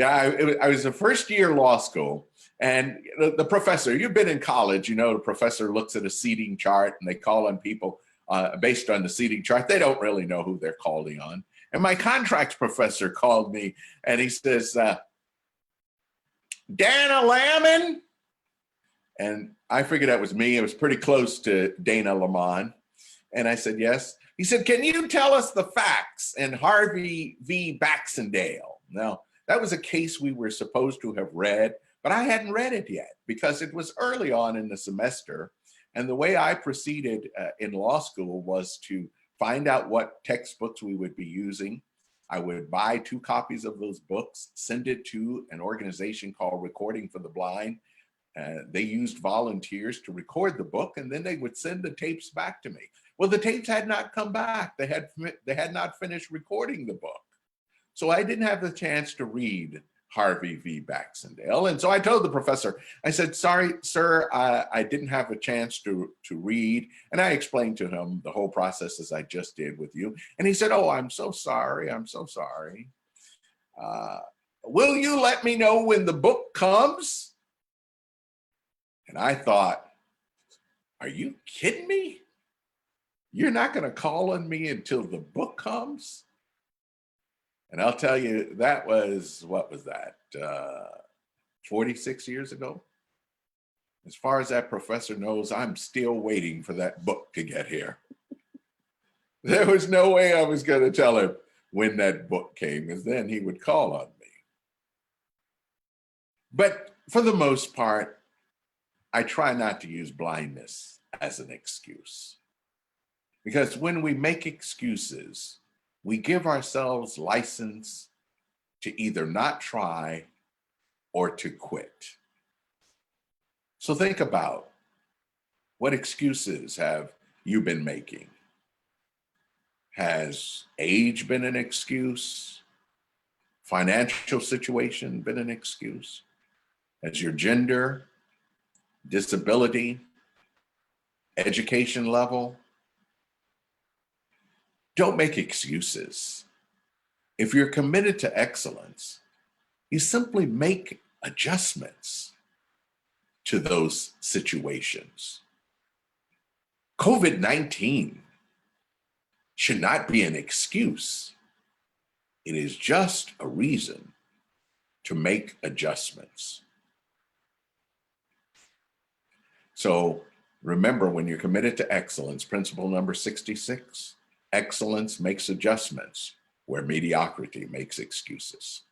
I was a first year law school. And the professor, you've been in college, you know, the professor looks at a seating chart and they call on people based on the seating chart. They don't really know who they're calling on. And my contracts professor called me and he says, Dana Lamon? And I figured that was me. It was pretty close to Dana Lamon. And I said, yes. He said, can you tell us the facts in Harvey v. Baxendale? Now, that was a case we were supposed to have read, but I hadn't read it yet because it was early on in the semester. And the way I proceeded in law school was to find out what textbooks we would be using. I would buy 2 copies of those books, send it to an organization called Recording for the Blind. They used volunteers to record the book, and then they would send the tapes back to me. Well, the tapes had not come back. They had not finished recording the book. So I didn't have the chance to read Harvey v. Baxendale. And so I told the professor, I said, sorry, sir, I didn't have a chance to read. And I explained to him the whole process as I just did with you. And he said, oh, I'm so sorry. I'm so sorry. Will you let me know when the book comes? And I thought, are you kidding me? You're not going to call on me until the book comes? And I'll tell you, that was, what was that, 46 years ago? As far as that professor knows, I'm still waiting for that book to get here. There was no way I was going to tell him when that book came, because then he would call on me. But for the most part, I try not to use blindness as an excuse. Because when we make excuses, we give ourselves license to either not try or to quit. So think about, what excuses have you been making? Has age been an excuse? Financial situation been an excuse? Has your gender, disability, education level? Don't make excuses. If you're committed to excellence, you simply make adjustments to those situations. COVID-19 should not be an excuse. It is just a reason to make adjustments. So remember, when you're committed to excellence, principle number 66, excellence makes adjustments where mediocrity makes excuses.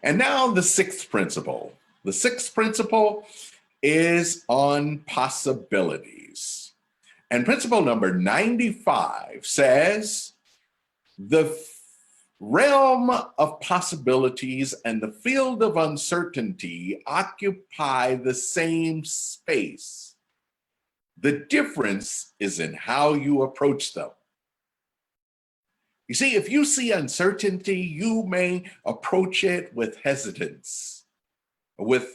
And now the 6th principle. The 6th principle is on possibilities. And principle number 95 says, the realm of possibilities and the field of uncertainty occupy the same space. The difference is in how you approach them. You see, if you see uncertainty, you may approach it with hesitance, with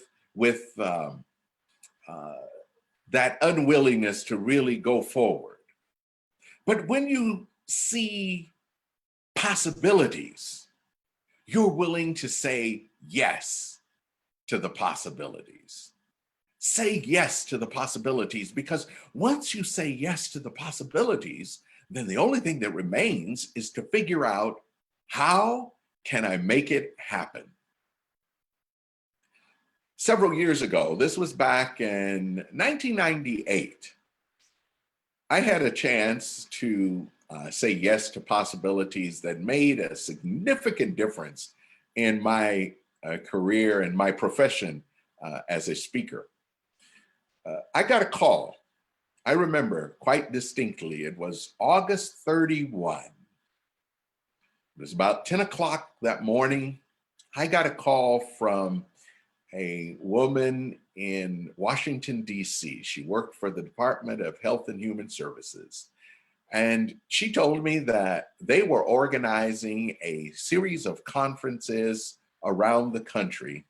that unwillingness to really go forward. But when you see possibilities, you're willing to say yes to the possibilities. Say yes to the possibilities, because once you say yes to the possibilities, then the only thing that remains is to figure out, how can I make it happen? Several years ago, this was back in 1998, I had a chance to say yes to possibilities that made a significant difference in my career and my profession as a speaker. I got a call. I remember quite distinctly. It was August 31. It was about 10 o'clock that morning. I got a call from a woman in Washington, D.C. She worked for the Department of Health and Human Services. And she told me that they were organizing a series of conferences around the country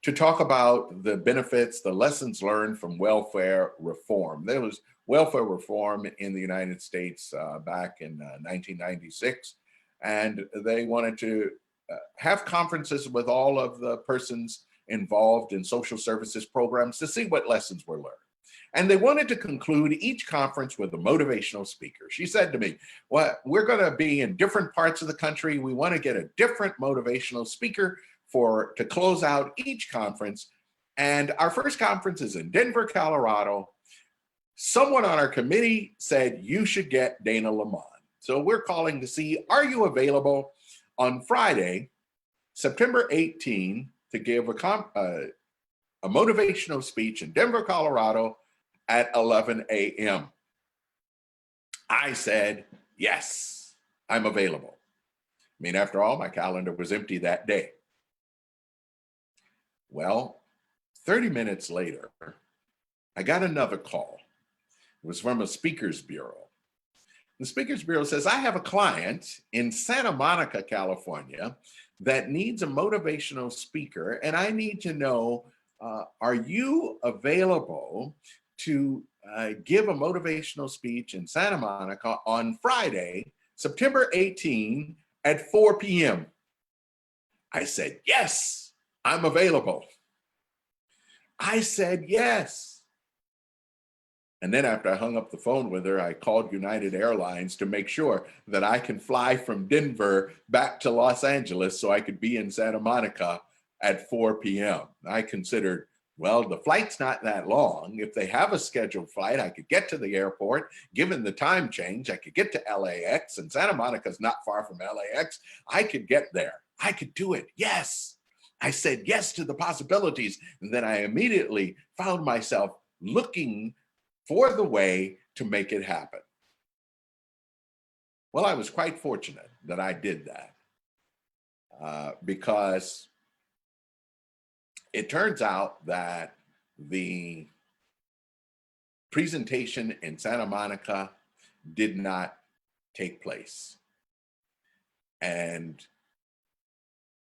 to talk about the benefits, the lessons learned from welfare reform. There was welfare reform in the United States back in 1996, and they wanted to have conferences with all of the persons involved in social services programs to see what lessons were learned. And they wanted to conclude each conference with a motivational speaker. She said to me, well, we're going to be in different parts of the country. We want to get a different motivational speaker to close out each conference. And our first conference is in Denver, Colorado. Someone on our committee said, you should get Dana Lamon. So we're calling to see, are you available on Friday, September 18, to give a motivational speech in Denver, Colorado at 11 a.m. I said, yes, I'm available. I mean, after all, my calendar was empty that day. Well, 30 minutes later, I got another call. It was from a speakers bureau. The Speakers Bureau says, I have a client in Santa Monica, California, that needs a motivational speaker, and I need to know, are you available to give a motivational speech in Santa Monica on Friday, September 18 at 4 p.m.? I said, yes, I'm available. I said, yes. And then after I hung up the phone with her, I called United Airlines to make sure that I can fly from Denver back to Los Angeles so I could be in Santa Monica at 4 p.m. I considered, well, the flight's not that long. If they have a scheduled flight, I could get to the airport. Given the time change, I could get to LAX, and Santa Monica's not far from LAX. I could get there. I could do it. Yes. I said yes to the possibilities. And then I immediately found myself looking for the way to make it happen. Well, I was quite fortunate that I did that because it turns out that the presentation in Santa Monica did not take place. And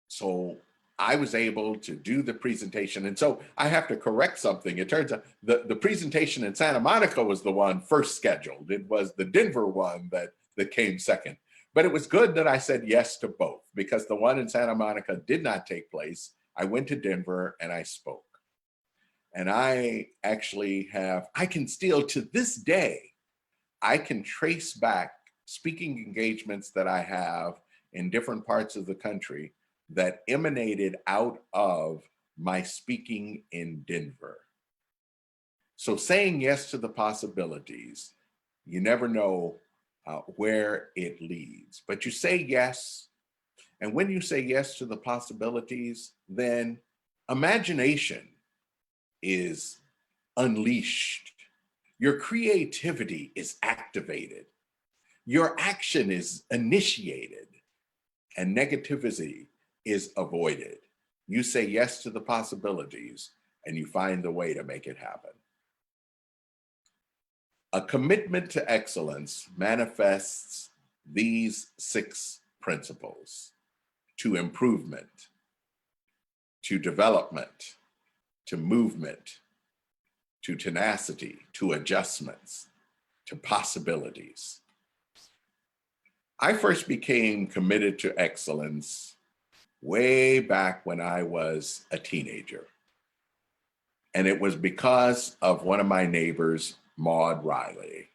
so I was able to do the presentation. And so I have to correct something. It turns out the presentation in Santa Monica was the one first scheduled. It was the Denver one that came second. But it was good that I said yes to both, because the one in Santa Monica did not take place. I went to Denver and I spoke. And I actually I can still, to this day, I can trace back speaking engagements that I have in different parts of the country that emanated out of my speaking in Denver. So saying yes to the possibilities, you never know where it leads, but you say yes. And when you say yes to the possibilities, then imagination is unleashed. Your creativity is activated. Your action is initiated, and negativity is avoided. You say yes to the possibilities, and you find the way to make it happen. A commitment to excellence manifests these 6 principles: to improvement, to development, to movement, to tenacity, to adjustments, to possibilities. I first became committed to excellence way back when I was a teenager. And it was because of one of my neighbors, Maud Riley.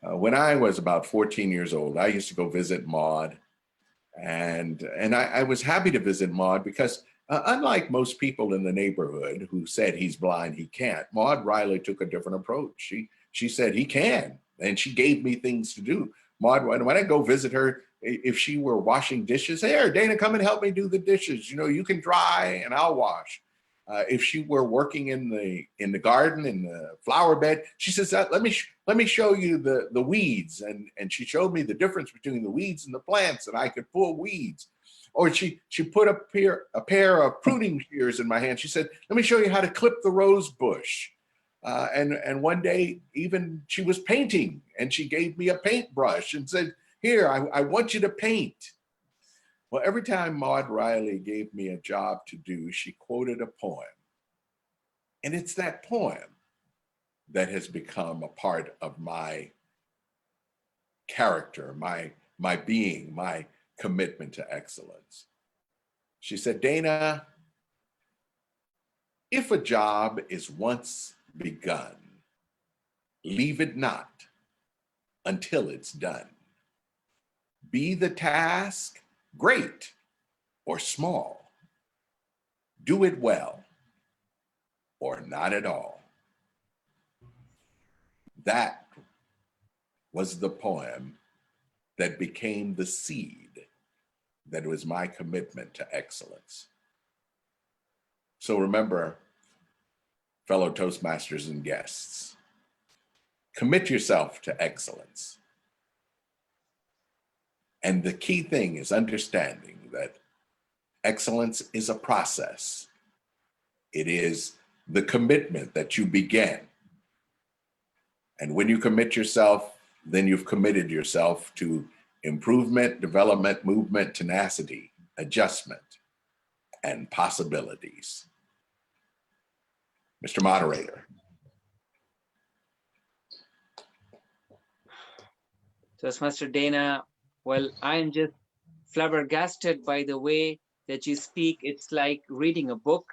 When I was about 14 years old, I used to go visit Maud. And I was happy to visit Maud because unlike most people in the neighborhood who said he's blind, he can't, Maud Riley took a different approach. She said he can, and she gave me things to do. Maud, when I go visit her, if she were washing dishes, here, Dana, come and help me do the dishes. You know, you can dry and I'll wash. If she were working in the garden, in the flower bed, she says, let me show you the weeds. And she showed me the difference between the weeds and the plants, and I could pull weeds. Or she put a pair of pruning shears in my hand. She said, let me show you how to clip the rose bush. And one day, even she was painting, and she gave me a paintbrush and said, here, I want you to paint. Well, every time Maud Riley gave me a job to do, she quoted a poem. And it's that poem that has become a part of my character, my being, my commitment to excellence. She said, Dana, if a job is once begun, leave it not until it's done. Be the task great or small. Do it well or not at all. That was the poem that became the seed that was my commitment to excellence. So remember, fellow Toastmasters and guests, commit yourself to excellence. And the key thing is understanding that excellence is a process. It is the commitment that you begin. And when you commit yourself, then you've committed yourself to improvement, development, movement, tenacity, adjustment, and possibilities. Mr. Moderator. Toastmaster Dana, well, I am just flabbergasted by the way that you speak. It's like reading a book,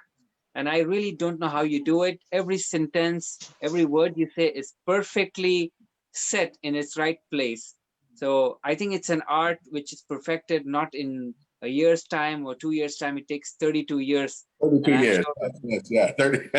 and I really don't know how you do it. Every sentence, every word you say is perfectly set in its right place. So I think it's an art which is perfected not in a year's time or 2 years' time. It takes 32 years. 32 years. Sure, Yes, yeah, 30.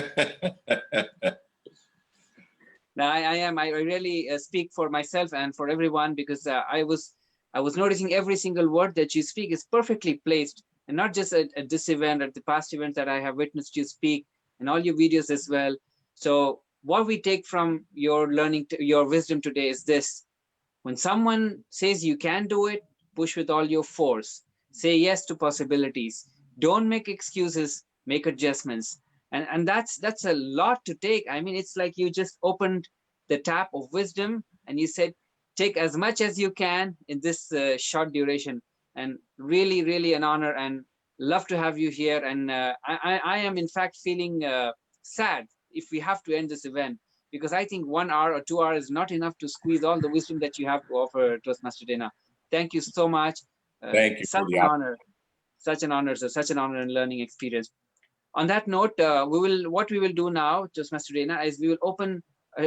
now I really speak for myself and for everyone, because I was noticing every single word that you speak is perfectly placed, and not just at this event, at the past events that I have witnessed you speak, and all your videos as well. So what we take from your learning, your wisdom today is this: when someone says you can do it, push with all your force. Say yes to possibilities. Don't make excuses, make adjustments. And that's a lot to take. I mean, it's like you just opened the tap of wisdom and you said, take as much as you can in this short duration. And really, really an honor, and love to have you here. And I am in fact feeling sad if we have to end this event, because I think 1 hour or 2 hours is not enough to squeeze all the wisdom that you have to offer, Toastmaster Dana. Thank you so much. Thank you. Such an honor, sir, such an honor and learning experience. On that note, what we will do now, Toastmaster Dana, is we will open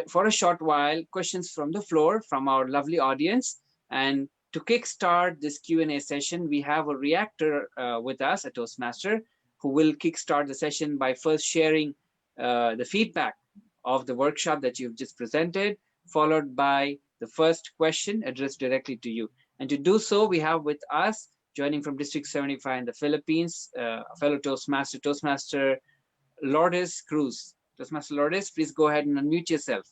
for a short while questions from the floor, from our lovely audience. And to kickstart this Q&A session, we have a reactor with us, a Toastmaster, who will kickstart the session by first sharing the feedback of the workshop that you've just presented, followed by the first question addressed directly to you. And to do so, we have with us, joining from District 75 in the Philippines, a fellow Toastmaster, Toastmaster Lourdes Cruz. Toastmaster Lourdes, please go ahead and unmute yourself.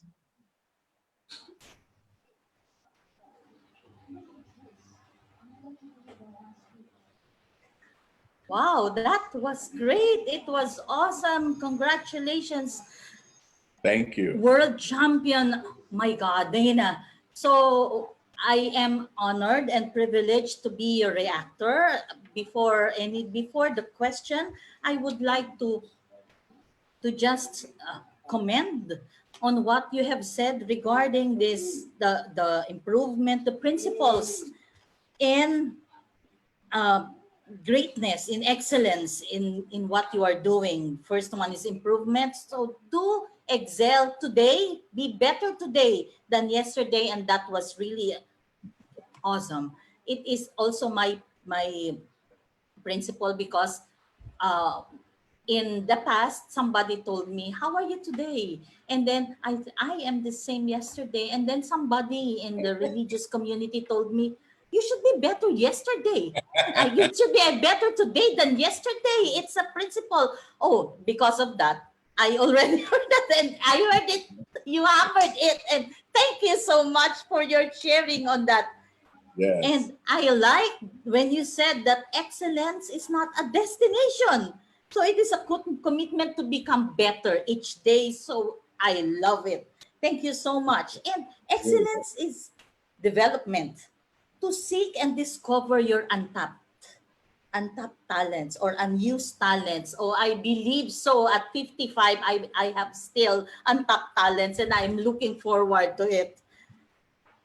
Wow, that was great. It was awesome. Congratulations, Thank you. world champion. My God, Dana. So I am honored and privileged to be your reactor. Before the question, I would like to just commend on what you have said regarding this the improvement, the principles in uh, greatness, in excellence in what you are doing. First one is improvement. So do excel today, be better today than yesterday, and that was really awesome. It is also my principle because uh, in the past somebody told me, how are you today? And then I am the same yesterday. And then somebody in the religious community told me, you should be better yesterday. You should be better today than yesterday. It's a principle. Oh, because of that, I already heard that, and I heard it. You hammered it, and thank you so much for your sharing on that. Yes. And I like when you said that excellence is not a destination. So it is a commitment to become better each day. So I love it. Thank you so much. And excellence is development, to seek and discover your untapped talents or unused talents. Oh, I believe so. At 55, I have still untapped talents, and I'm looking forward to it.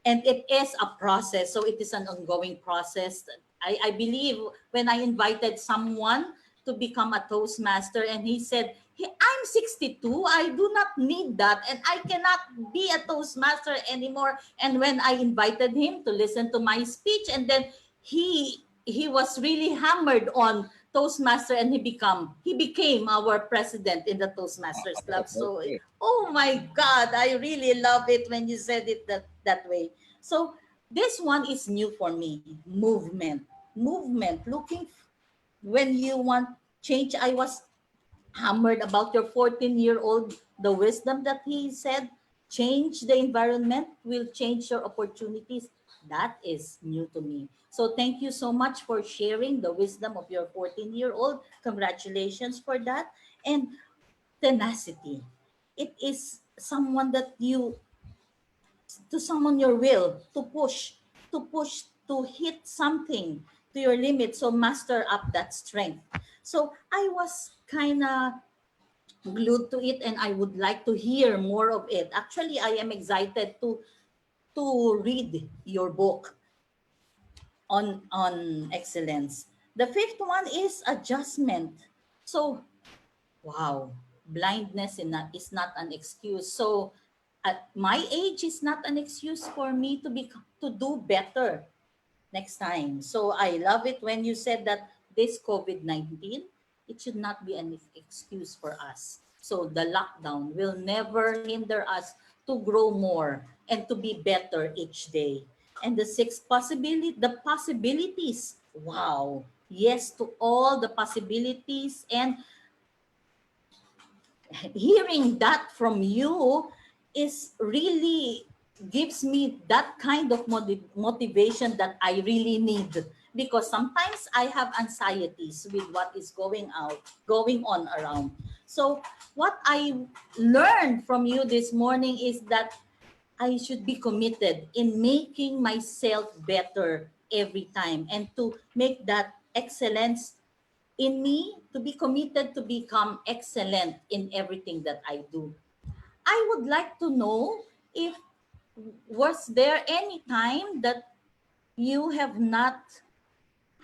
And it is a process, so it is an ongoing process. I believe when I invited someone to become a Toastmaster, and he said, "Hey, I'm 62, I do not need that, and I cannot be a Toastmaster anymore." And when I invited him to listen to my speech, and then he was really hammered on Toastmaster, and he became our president in the Toastmasters Club. So oh my God, I really love it when you said it that way. So this one is new for me. Movement. When you want change, I was hammered about your 14-year-old, the wisdom that he said, change the environment will change your opportunities. That is new to me. So thank you so much for sharing the wisdom of your 14-year-old. Congratulations for that. And tenacity. It is someone that you to summon your will, to hit something to your limit. So master up that strength. So I was kind of glued to it, and I would like to hear more of it. Actually, I am excited to read your book on excellence. The fifth one is adjustment. So wow, blindness is not an excuse. So at my age is not an excuse for me to do better next time. So I love it when you said that this COVID-19, it should not be an excuse for us. So the lockdown will never hinder us to grow more and to be better each day. And the sixth possibility, the possibilities. Wow. Yes to all the possibilities. And hearing that from you is really gives me that kind of motivation that I really need, because sometimes I have anxieties with what is going on around. So what I learned from you this morning is that I should be committed in making myself better every time, and to make that excellence in me, to be committed to become excellent in everything that I do. I would like to know if was there any time that you have not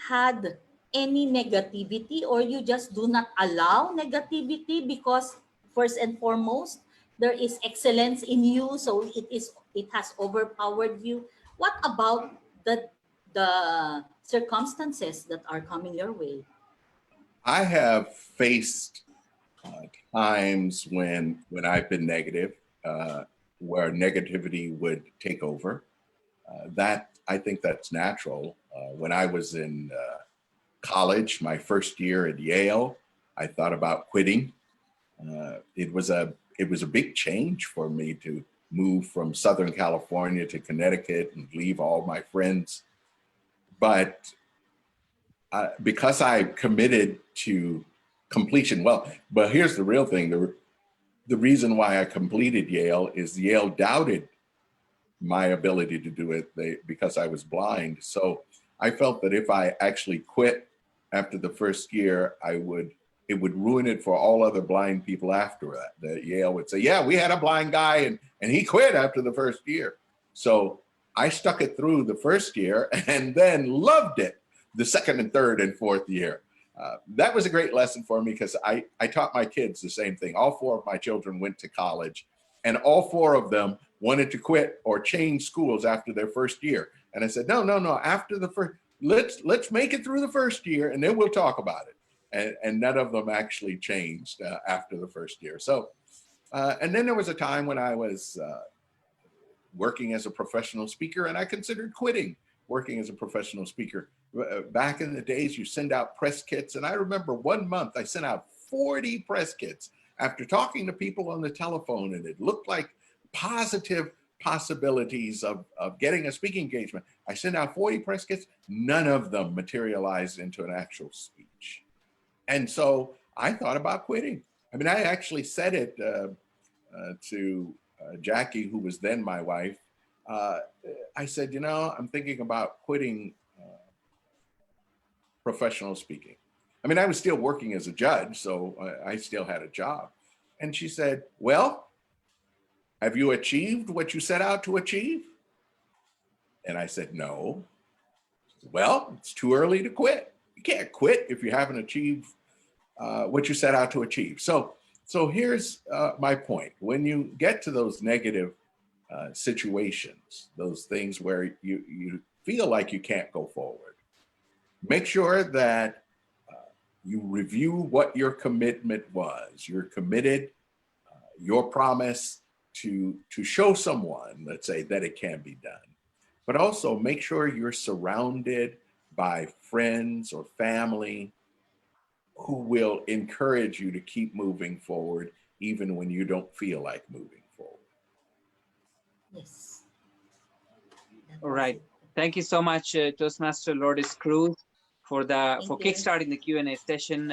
had any negativity, or you just do not allow negativity because first and foremost there is excellence in you, so it has overpowered you. What about the circumstances that are coming your way? I have faced times when I've been negative, where negativity would take over. That I think that's natural. When I was in college, my first year at Yale, I thought about quitting. It was a it was a big change for me to move from Southern California to Connecticut and leave all my friends. But because I committed to completion, well, but here's the real thing. The reason why I completed Yale is Yale doubted my ability to do it because I was blind. So I felt that if I actually quit after the first year, it would ruin it for all other blind people after that. That Yale would say, yeah, we had a blind guy and he quit after the first year. So I stuck it through the first year and then loved it the second and third and fourth year. That was a great lesson for me because I taught my kids the same thing. All four of my children went to college and all four of them wanted to quit or change schools after their first year. And I said, no, after the first, let's make it through the first year and then we'll talk about it. And none of them actually changed after the first year. So, and then there was a time when I was working as a professional speaker and I considered quitting working as a professional speaker. Back in the days, you send out press kits. And I remember 1 month I sent out 40 press kits after talking to people on the telephone, and it looked like positive possibilities of getting a speaking engagement. I sent out 40 press kits. None of them materialized into an actual speech. And so I thought about quitting. I mean, I actually said it to Jackie, who was then my wife. I said, I'm thinking about quitting professional speaking. I mean, I was still working as a judge, so I still had a job. And she said, well, have you achieved what you set out to achieve? And I said, no. She said, well, it's too early to quit. You can't quit if you haven't achieved what you set out to achieve. So here's my point. When you get to those negative situations, those things where you feel like you can't go forward, make sure that you review what your commitment was. You're committed, your promise to show someone, let's say, that it can be done. But also make sure you're surrounded by friends or family who will encourage you to keep moving forward, even when you don't feel like moving forward. Yes. All right. Thank you so much, Toastmaster Lourdes Cruz, for kickstarting the Q&A session.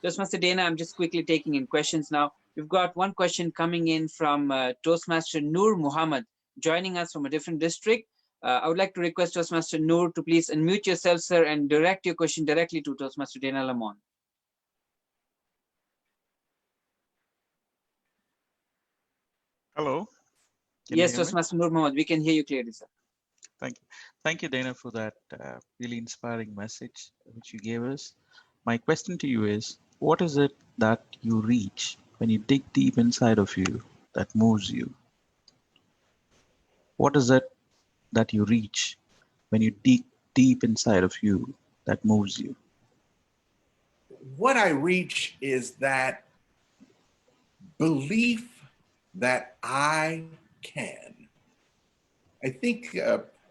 Toastmaster Dana, I'm just quickly taking in questions now. We've got one question coming in from Toastmaster Noor Muhammad, joining us from a different district. I would like to request Toastmaster Noor to please unmute yourself, sir, and direct your question directly to Toastmaster Dana Lamon. Hello. Yes, Toastmaster Noor Muhammad, we can hear you clearly, sir. Thank you. Thank you, Dana, for that really inspiring message which you gave us. My question to you is, what is it that you reach when you dig deep inside of you that moves you? What is it that you reach when you dig deep inside of you that moves you? What I reach is that belief that I can. I think,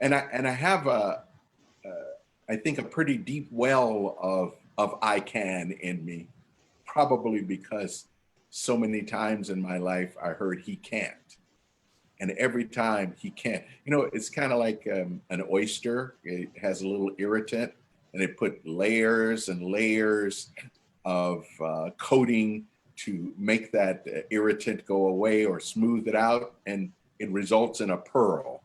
and I have I think a pretty deep well of I can in me, probably because so many times in my life I heard he can't. And every time he can't, it's kind of like an oyster. It has a little irritant and it put layers and layers of coating to make that irritant go away or smooth it out, and it results in a pearl.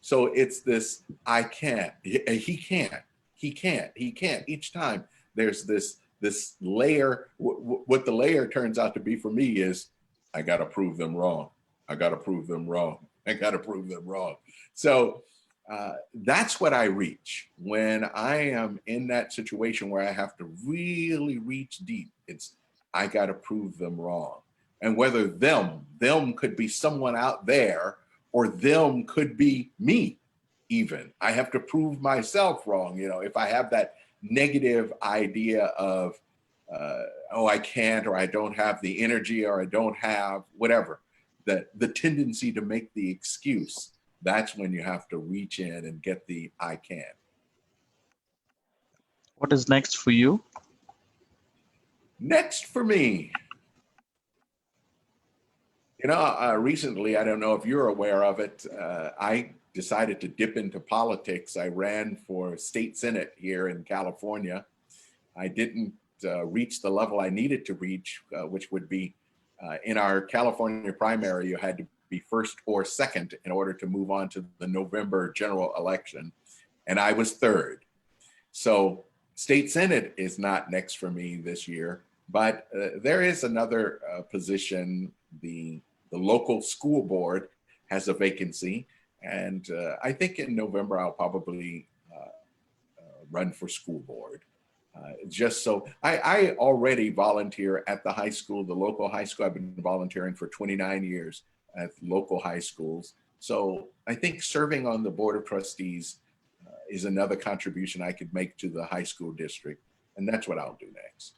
So it's this, I can't, he can't. Each time there's this layer. What the layer turns out to be for me is, I got to prove them wrong. I got to prove them wrong. I got to prove them wrong. So that's what I reach when I am in that situation where I have to really reach deep. It's, I got to prove them wrong. And whether them could be someone out there, or them could be me even. I have to prove myself wrong. If I have that negative idea of, oh, I can't, or I don't have the energy, or I don't have whatever, the tendency to make the excuse, that's when you have to reach in and get the I can. What is next for you? Next for me. Recently, I don't know if you're aware of it, I decided to dip into politics. I ran for state senate here in California. I didn't reach the level I needed to reach, which would be in our California primary, you had to be first or second in order to move on to the November general election. And I was third. So state senate is not next for me this year, but there is another position. The local school board has a vacancy. And I think in November, I'll probably run for school board. Just so I already volunteer at the high school, the local high school. I've been volunteering for 29 years at local high schools. So I think serving on the board of trustees is another contribution I could make to the high school district. And that's what I'll do next.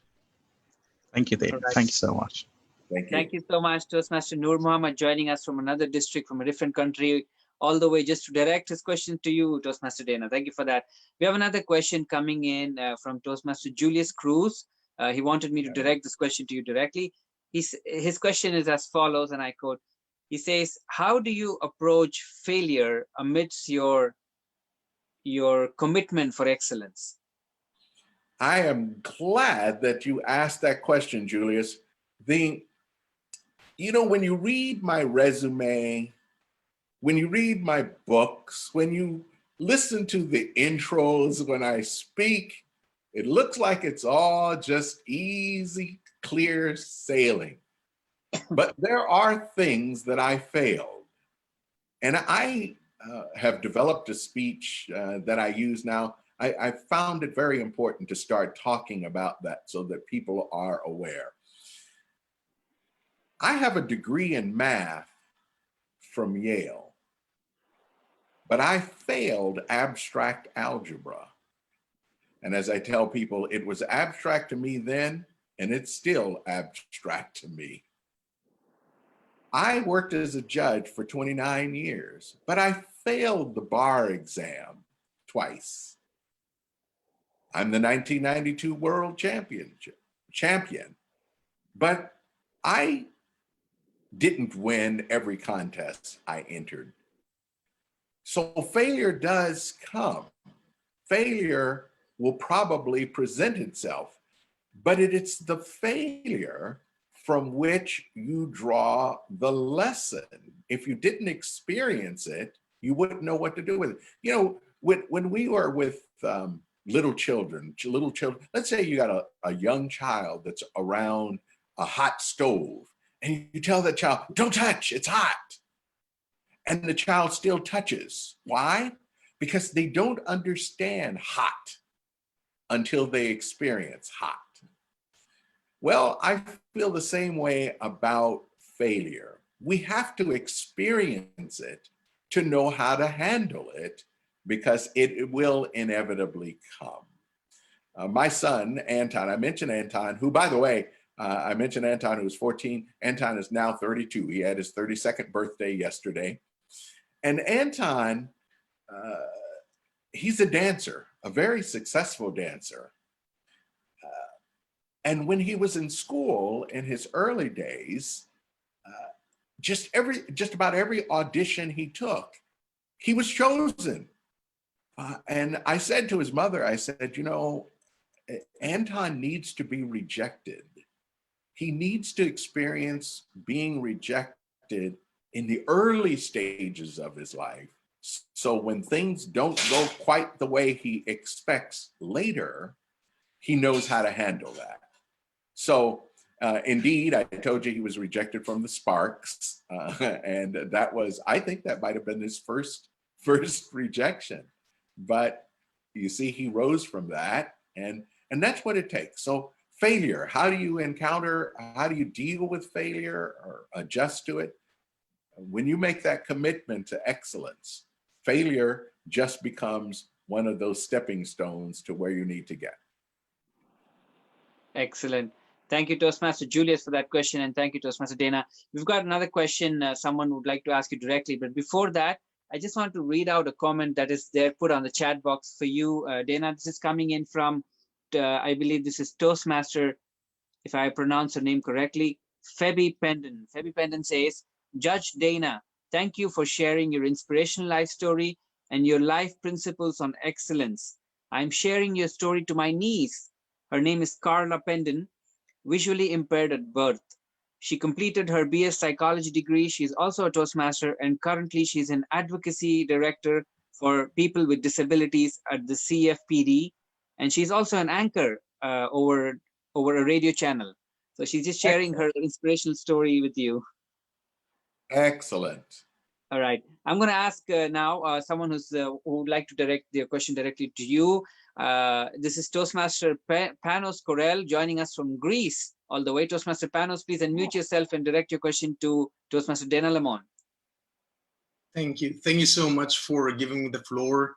Thank you, Dave. Right. Thank you so much. Thank you. Thank you so much, Toastmaster Noor Muhammad, joining us from another district, from a different country, all the way just to direct his question to you, Toastmaster Dana. Thank you for that. We have another question coming in from Toastmaster Julius Cruz. He wanted me to direct this question to you directly. His question is as follows, and I quote, he says, how do you approach failure amidst your commitment for excellence? I am glad that you asked that question, Julius. When you read my resume, when you read my books, when you listen to the intros when I speak, it looks like it's all just easy, clear sailing. But there are things that I failed. And I have developed a speech that I use now. I found it very important to start talking about that so that people are aware. I have a degree in math from Yale, but I failed abstract algebra. And as I tell people, it was abstract to me then, and it's still abstract to me. I worked as a judge for 29 years, but I failed the bar exam twice. I'm the 1992 world champion, but I didn't win every contest I entered. So failure does come. Failure will probably present itself, but it's the failure from which you draw the lesson. If you didn't experience it, you wouldn't know what to do with it. When we were with little children, let's say you got a young child that's around a hot stove, and you tell that child, don't touch, it's hot. And the child still touches. Why? Because they don't understand hot until they experience hot. Well, I feel the same way about failure. We have to experience it to know how to handle it, because it will inevitably come. My son, Anton, I mentioned Anton, who, by the way, I mentioned Anton, who was 14. Anton is now 32. He had his 32nd birthday yesterday. And Anton, he's a dancer, a very successful dancer. And when he was in school in his early days, just about every audition he took, he was chosen. And I said to his mother, I said, Anton needs to be rejected. He needs to experience being rejected in the early stages of his life. So when things don't go quite the way he expects later, he knows how to handle that. So indeed, I told you he was rejected from the Sparks. And I think that might have been his first rejection. But you see, he rose from that, and that's what it takes. So failure, how do you deal with failure or adjust to it? When you make that commitment to excellence, failure just becomes one of those stepping stones to where you need to get. Excellent. Thank you, Toastmaster Julius, for that question. And thank you, Toastmaster Dana. We've got another question someone would like to ask you directly. But before that, I just want to read out a comment that is there put on the chat box for you, Dana. This is coming in from, I believe this is Toastmaster, if I pronounce her name correctly, Febby Pendon. Febby Pendon says, Judge Dana, thank you for sharing your inspirational life story and your life principles on excellence. I'm sharing your story to my niece. Her name is Carla Pendon, visually impaired at birth. She completed her BS psychology degree. She's also a Toastmaster, and currently she's an advocacy director for people with disabilities at the CFPD. And she's also an anchor over a radio channel. So she's just sharing her inspirational story with you. Excellent. All right. I'm going to ask now someone who would like to direct their question directly to you. This is Toastmaster Panos Corel joining us from Greece all the way. Toastmaster Panos, please unmute yourself and direct your question to Toastmaster Dana Lamon. Thank you. Thank you so much for giving me the floor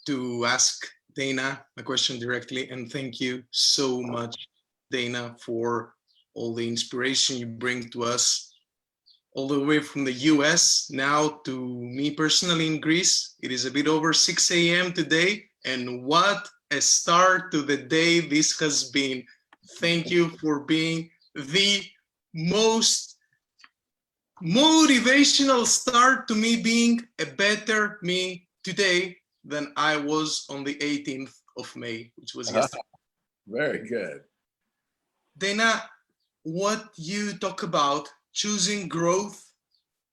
to ask Dana a question directly. And thank you so much, Dana, for all the inspiration you bring to us all the way from the US now to me personally in Greece. It is a bit over 6 a.m. today, and what a start to the day this has been. Thank you for being the most motivational start to me being a better me today than I was on the 18th of May, which was yesterday. Very good. Dana, what you talk about, choosing growth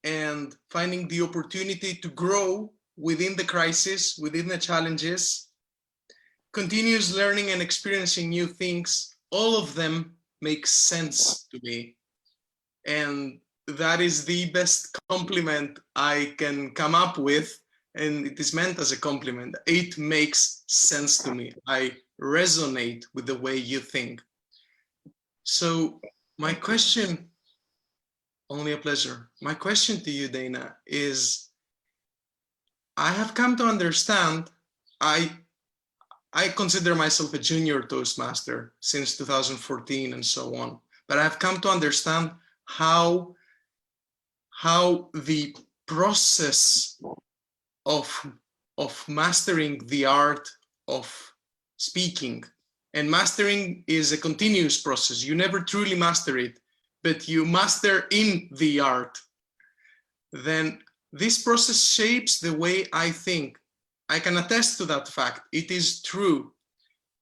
and finding the opportunity to grow within the crisis, within the challenges, continuous learning and experiencing new things, all of them make sense to me. And that is the best compliment I can come up with. And it is meant as a compliment. It makes sense to me. I resonate with the way you think. So my question, only a pleasure. My question to you, Dana, is I have come to understand, I consider myself a junior Toastmaster since 2014 and so on, but I've come to understand how the process of mastering the art of speaking, and mastering is a continuous process. You never truly master it, but you master in the art. Then this process shapes the way I think. I can attest to that fact. It is true.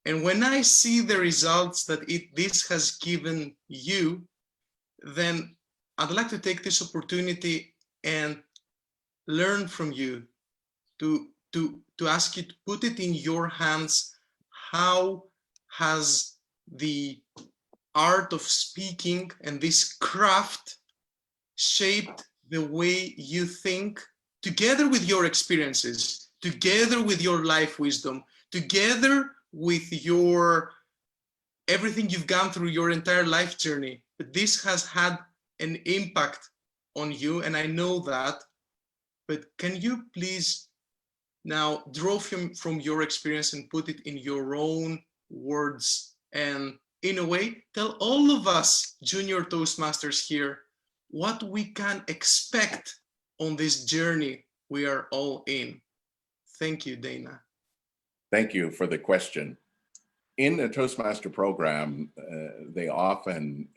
And when I see the results that this has given you, then I'd like to take this opportunity and learn from you, to ask you to put it in your hands. How has the art of speaking and this craft shaped the way you think, together with your experiences, together with your life wisdom, together with everything you've gone through your entire life journey? But this has had an impact on you, and I know that. But can you please now draw from your experience and put it in your own words, and in a way tell all of us junior Toastmasters here what we can expect on this journey we are all in? Thank you, Dana. Thank you for the question. In the Toastmaster program, they often,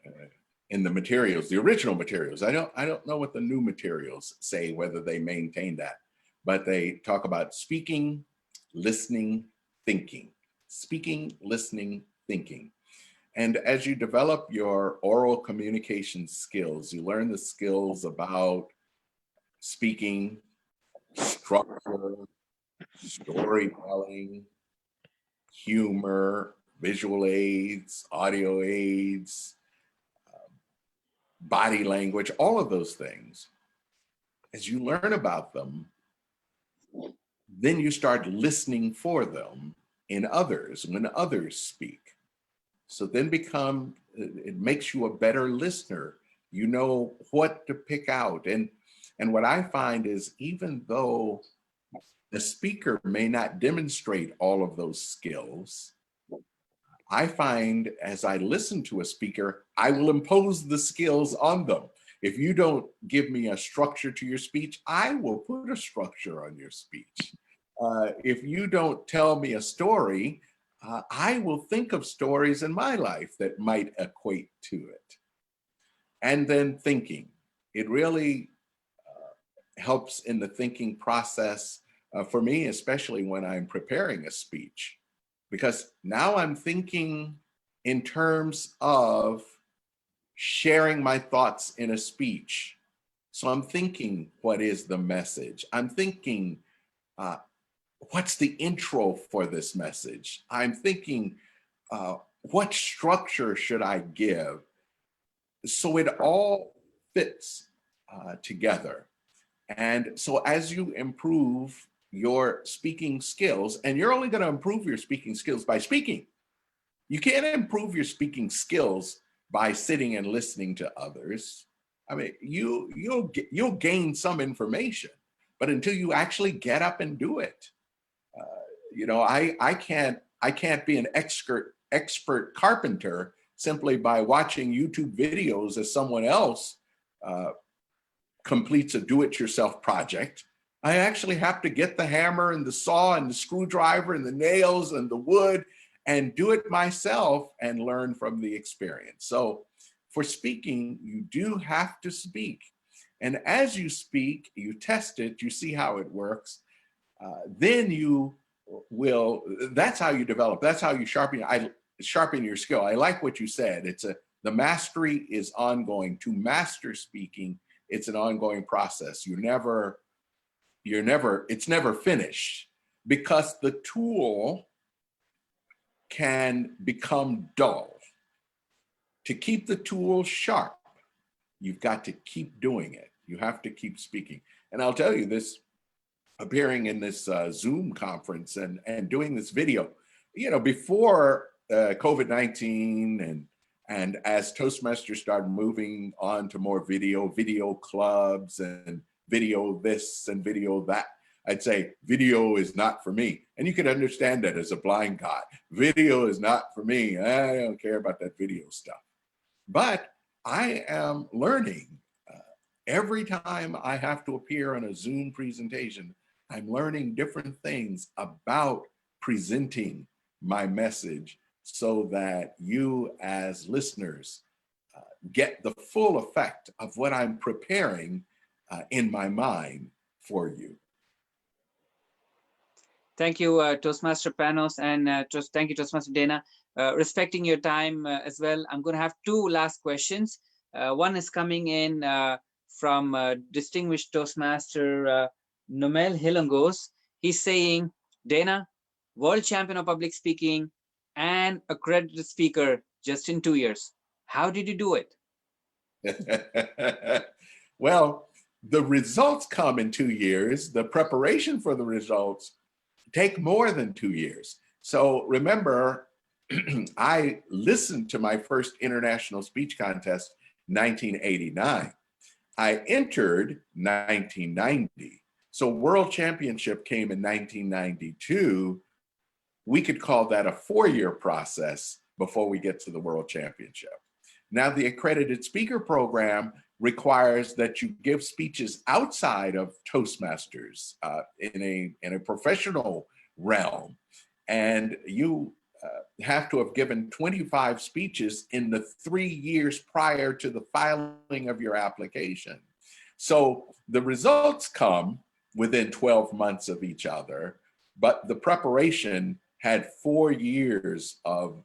in the materials, the original materials, I don't know what the new materials say, whether they maintain that, but they talk about speaking, listening, thinking. Speaking, listening, thinking. And as you develop your oral communication skills, you learn the skills about speaking, structure, storytelling, humor, visual aids, audio aids, body language, all of those things. As you learn about them, then you start listening for them in others when others speak. So then it makes you a better listener. You know what to pick out. And what I find is, even though the speaker may not demonstrate all of those skills, I find as I listen to a speaker, I will impose the skills on them. If you don't give me a structure to your speech, I will put a structure on your speech. If you don't tell me a story, I will think of stories in my life that might equate to it. And then thinking. It really helps in the thinking process for me, especially when I'm preparing a speech, because now I'm thinking in terms of sharing my thoughts in a speech. So I'm thinking, what is the message? I'm thinking, what's the intro for this message? I'm thinking, what structure should I give? So it all fits together. And so as you improve your speaking skills, and you're only going to improve your speaking skills by speaking. You can't improve your speaking skills by sitting and listening to others. I mean, you'll gain some information, but until you actually get up and do it, you know, I can't be an expert carpenter simply by watching YouTube videos as someone else completes a do-it-yourself project. I actually have to get the hammer and the saw and the screwdriver and the nails and the wood and do it myself and learn from the experience. So for speaking, you do have to speak. And as you speak, you test it, you see how it works. Then you will, that's how you develop, that's how you sharpen your skill. I like what you said. The mastery is ongoing. To master speaking, it's an ongoing process. It's never finished, because the tool can become dull. To keep the tool sharp, you've got to keep doing it. You have to keep speaking. And I'll tell you this, appearing in this Zoom conference and doing this video, you know, before COVID-19 and as Toastmasters started moving on to more video clubs and video this and video that, I'd say video is not for me. And you can understand that as a blind guy. Video is not for me. I don't care about that video stuff. But I am learning every time I have to appear on a Zoom presentation. I'm learning different things about presenting my message so that you as listeners get the full effect of what I'm preparing in my mind for you. Thank you, Toastmaster Panos, and thank you, Toastmaster Dana. Respecting your time as well, I'm going to have two last questions. One is coming in from distinguished Toastmaster Nomel Hilongos. He's saying, Dana, world champion of public speaking and accredited speaker just in 2 years. How did you do it? Well, the results come in 2 years. The preparation for the results take more than 2 years. So remember, I listened to my first international speech contest 1989. I entered 1990. So World Championship came in 1992. We could call that a 4-year process before we get to the World Championship. Now, the accredited speaker program requires that you give speeches outside of Toastmasters in a professional realm. And you have to have given 25 speeches in the 3 years prior to the filing of your application. So the results come within 12 months of each other, but the preparation had 4 years of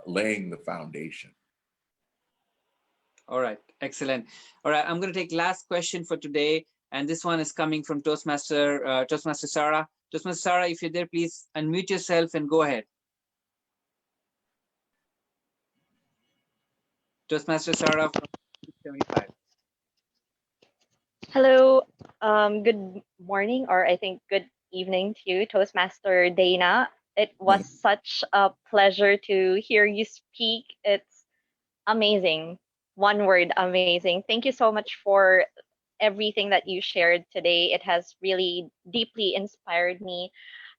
laying the foundation. All right, excellent. All right, I'm going to take last question for today, and this one is coming from Toastmaster Sarah. Toastmaster Sarah, if you're there, please unmute yourself and go ahead. Toastmaster Sarah from 75. Hello, good morning, or I think good evening to you, Toastmaster Dana. It was such a pleasure to hear you speak. It's amazing. One word, amazing. Thank you so much for everything that you shared today. It has really deeply inspired me.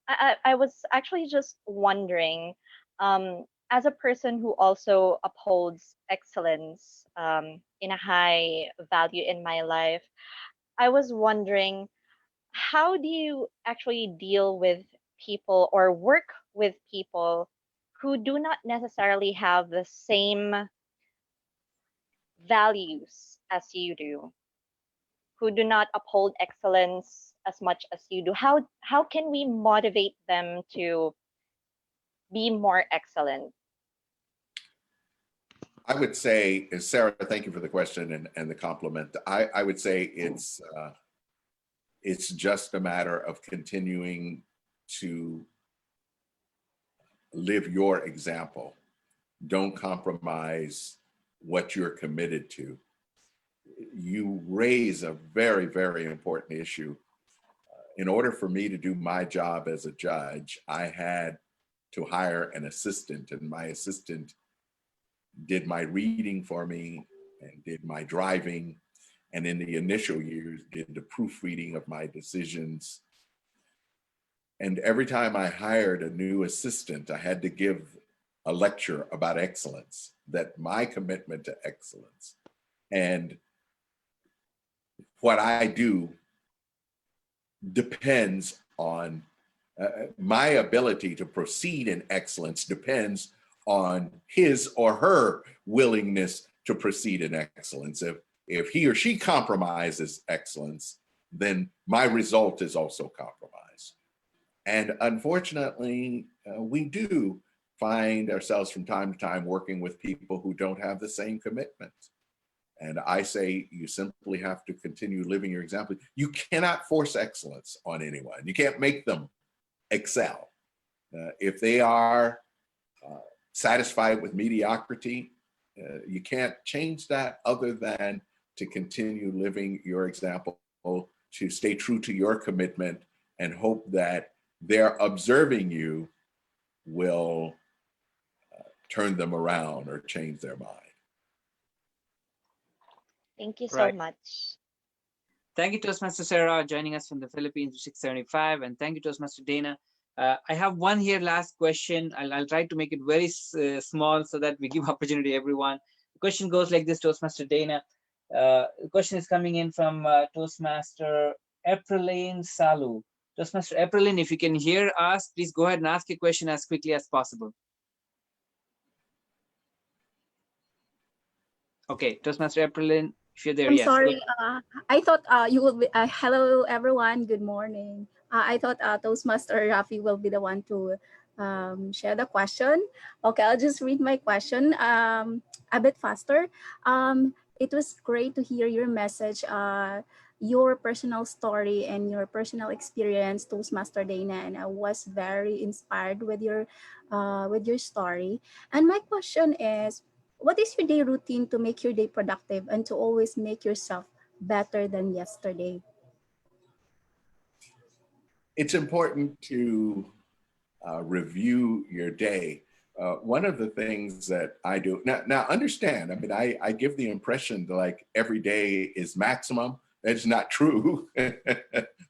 I was actually just wondering, as a person who also upholds excellence in a high value in my life, I was wondering, how do you actually deal with people or work with people who do not necessarily have the same values as you do, who do not uphold excellence as much as you do? How can we motivate them to be more excellent? I would say, Sarah, thank you for the question and the compliment. I would say it's just a matter of continuing to live your example. Don't compromise what you're committed to. You raise a very, very important issue. In order for me to do my job as a judge, I had to hire an assistant, and my assistant did my reading for me and did my driving, and in the initial years did the proofreading of my decisions. And every time I hired a new assistant, I had to give a lecture about excellence, that my commitment to excellence and what I do depends on my ability to proceed in excellence depends on his or her willingness to proceed in excellence. If he or she compromises excellence, then my result is also compromised. And unfortunately, we do find ourselves from time to time working with people who don't have the same commitment. And I say you simply have to continue living your example. You cannot force excellence on anyone. You can't make them excel. If they are satisfied with mediocrity, you can't change that other than to continue living your example, to stay true to your commitment and hope that their observing you will turn them around or change their mind. Thank you so Right. much. Thank you, Toastmaster Sarah, joining us from the Philippines, 675. And thank you, Toastmaster Dana. I have one here, last question. I'll try to make it very small so that we give opportunity to everyone. The question goes like this, Toastmaster Dana. The question is coming in from Toastmaster Epraline Salu. Toastmaster Epraline, if you can hear us, please go ahead and ask a question as quickly as possible. Okay, Toastmaster Epraline, if you're there, I'm yes. sorry. I thought you will be. Hello, everyone. Good morning. I thought Toastmaster Rafi will be the one to share the question. Okay, I'll just read my question a bit faster. It was great to hear your message, your personal story, and your personal experience, Toastmaster Dana, and I was very inspired with your story. And my question is, what is your day routine to make your day productive and to always make yourself better than yesterday? It's important to review your day. One of the things that I do, now understand, I mean, I give the impression that like every day is maximum. That's not true.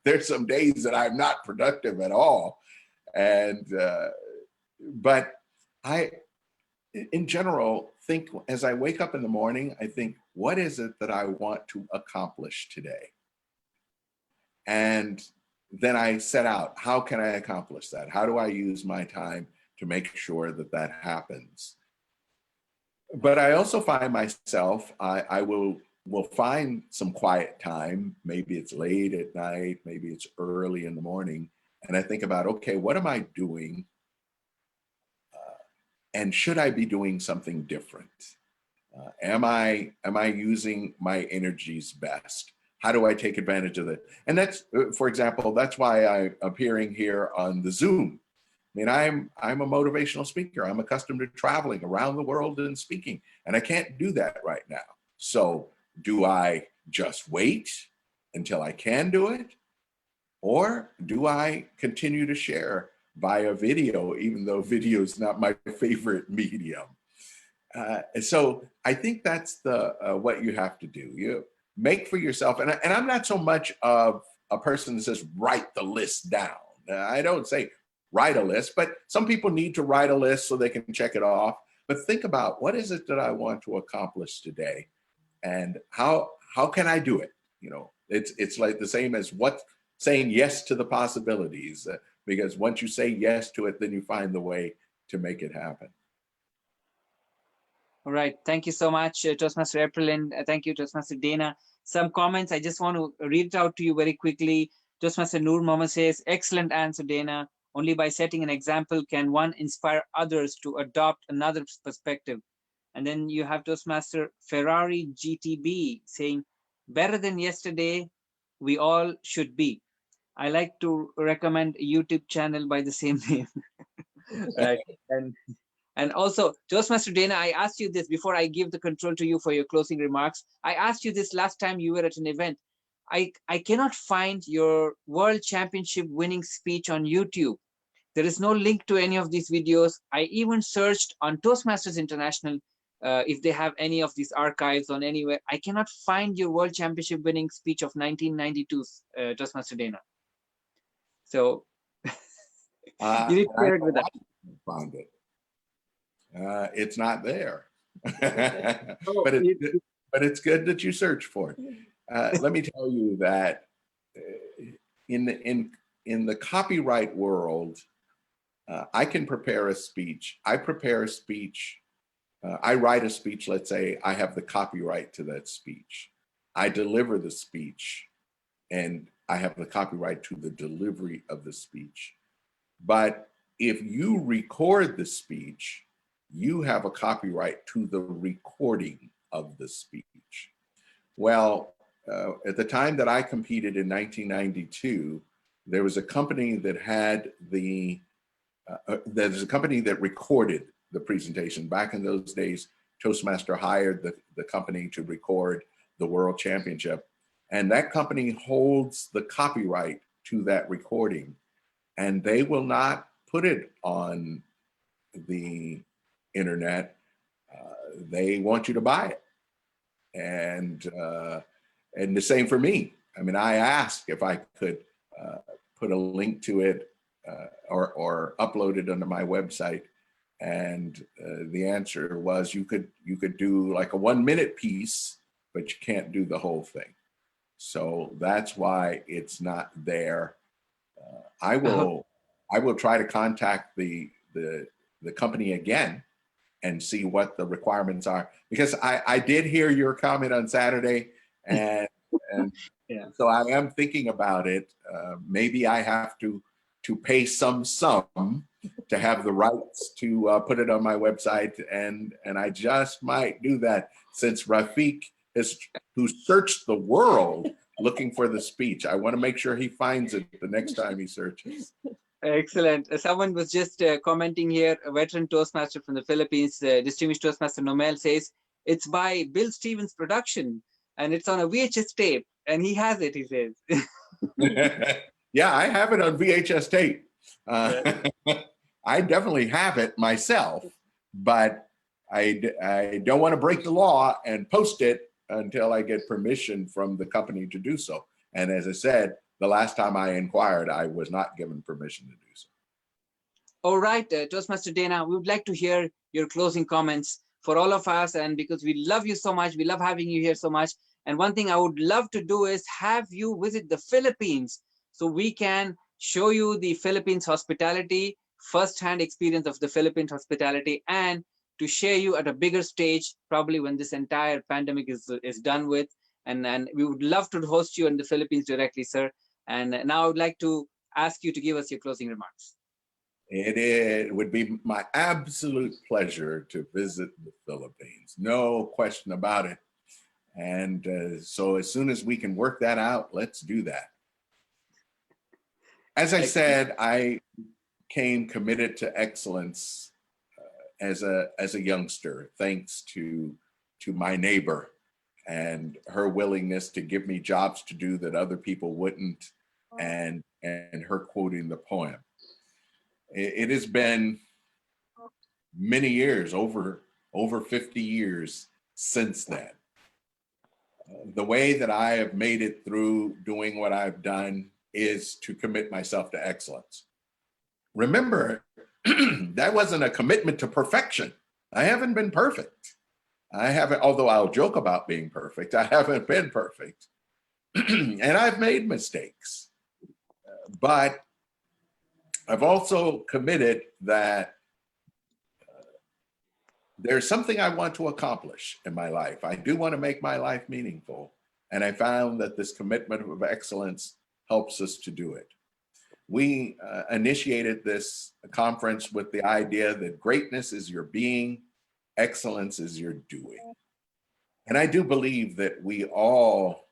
There's some days that I'm not productive at all. And, but I, in general, think as I wake up in the morning, I think, what is it that I want to accomplish today? And then I set out, how can I accomplish that? How do I use my time to make sure that that happens? But I also find myself, I will find some quiet time. Maybe it's late at night, maybe it's early in the morning. And I think about, okay, what am I doing? And should I be doing something different? Am I using my energies best? How do I take advantage of it? And that's, for example, that's why I'm appearing here on the Zoom. I mean, I'm a motivational speaker. I'm accustomed to traveling around the world and speaking, and I can't do that right now. So do I just wait until I can do it? Or do I continue to share via video, even though video is not my favorite medium? So I think that's the what you have to do. You make for yourself, and I'm not so much of a person that says write the list down. I don't say write a list, but some people need to write a list so they can check it off. But think about, what is it that I want to accomplish today, and how can I do it? You know, it's like the same as saying yes to the possibilities, because once you say yes to it, then you find the way to make it happen. All right. Thank you so much, Toastmaster April, and thank you, Toastmaster Dana. Some comments. I just want to read it out to you very quickly. Toastmaster Noor Mohammed says, excellent answer, Dana. Only by setting an example can one inspire others to adopt another perspective. And then you have Toastmaster Ferrari GTB saying, better than yesterday, we all should be. I like to recommend a YouTube channel by the same name. Right. And also, Toastmaster Dana, I asked you this before I give the control to you for your closing remarks. I asked you this last time you were at an event. I cannot find your World Championship winning speech on YouTube. There is no link to any of these videos. I even searched on Toastmasters International if they have any of these archives on anywhere. I cannot find your World Championship winning speech of 1992, Toastmaster Dana. So you need to share it with us. Find it. It's not there. Oh, but it's good that you search for it. Let me tell you that in the copyright world, I can prepare a speech. I prepare a speech. I write a speech. Let's say I have the copyright to that speech. I deliver the speech, and I have the copyright to the delivery of the speech. But if you record the speech, you have a copyright to the recording of the speech. Well, at the time that I competed in 1992, there was a company that had there's a company that recorded the presentation. Back in those days, Toastmaster hired the company to record the World Championship, and that company holds the copyright to that recording, and they will not put it on the internet. They want you to buy it, and the same for me. I mean, I asked if I could put a link to it or upload it onto my website, and the answer was you could do like a 1-minute piece, but you can't do the whole thing. So that's why it's not there. I will try to contact the company again and see what the requirements are, because I did hear your comment on Saturday, and yeah. So I am thinking about it. Maybe I have to pay some sum to have the rights to put it on my website, and I just might do that, since Rafiq who searched the world looking for the speech. I want to make sure he finds it the next time he searches. Excellent. Someone was just commenting here, a veteran Toastmaster from the Philippines, distinguished Toastmaster Nomel, says, it's by Bill Stevens production and it's on a VHS tape, and he has it, he says. Yeah, I have it on VHS tape. I definitely have it myself, but I don't want to break the law and post it until I get permission from the company to do so. And as I said, the last time I inquired, I was not given permission to do so. All right, Toastmaster Dana, we would like to hear your closing comments for all of us, and because we love you so much, we love having you here so much. And one thing I would love to do is have you visit the Philippines so we can show you the Philippines hospitality, first-hand experience of the Philippines hospitality, and to share you at a bigger stage, probably when this entire pandemic is done with. And we would love to host you in the Philippines directly, sir. And now I would like to ask you to give us your closing remarks. It would be my absolute pleasure to visit the Philippines. No question about it. And so as soon as we can work that out, let's do that. As I said, I came committed to excellence as a youngster, thanks to my neighbor and her willingness to give me jobs to do that other people wouldn't, and her quoting the poem. It has been many years, over 50 years since then. The way that I have made it through doing what I've done is to commit myself to excellence. Remember, that wasn't a commitment to perfection. I haven't been perfect. I haven't, although I'll joke about being perfect, I haven't been perfect. And I've made mistakes. But I've also committed that there's something I want to accomplish in my life. I do want to make my life meaningful. And I found that this commitment of excellence helps us to do it. We initiated this conference with the idea that greatness is your being, excellence is your doing. And I do believe that we all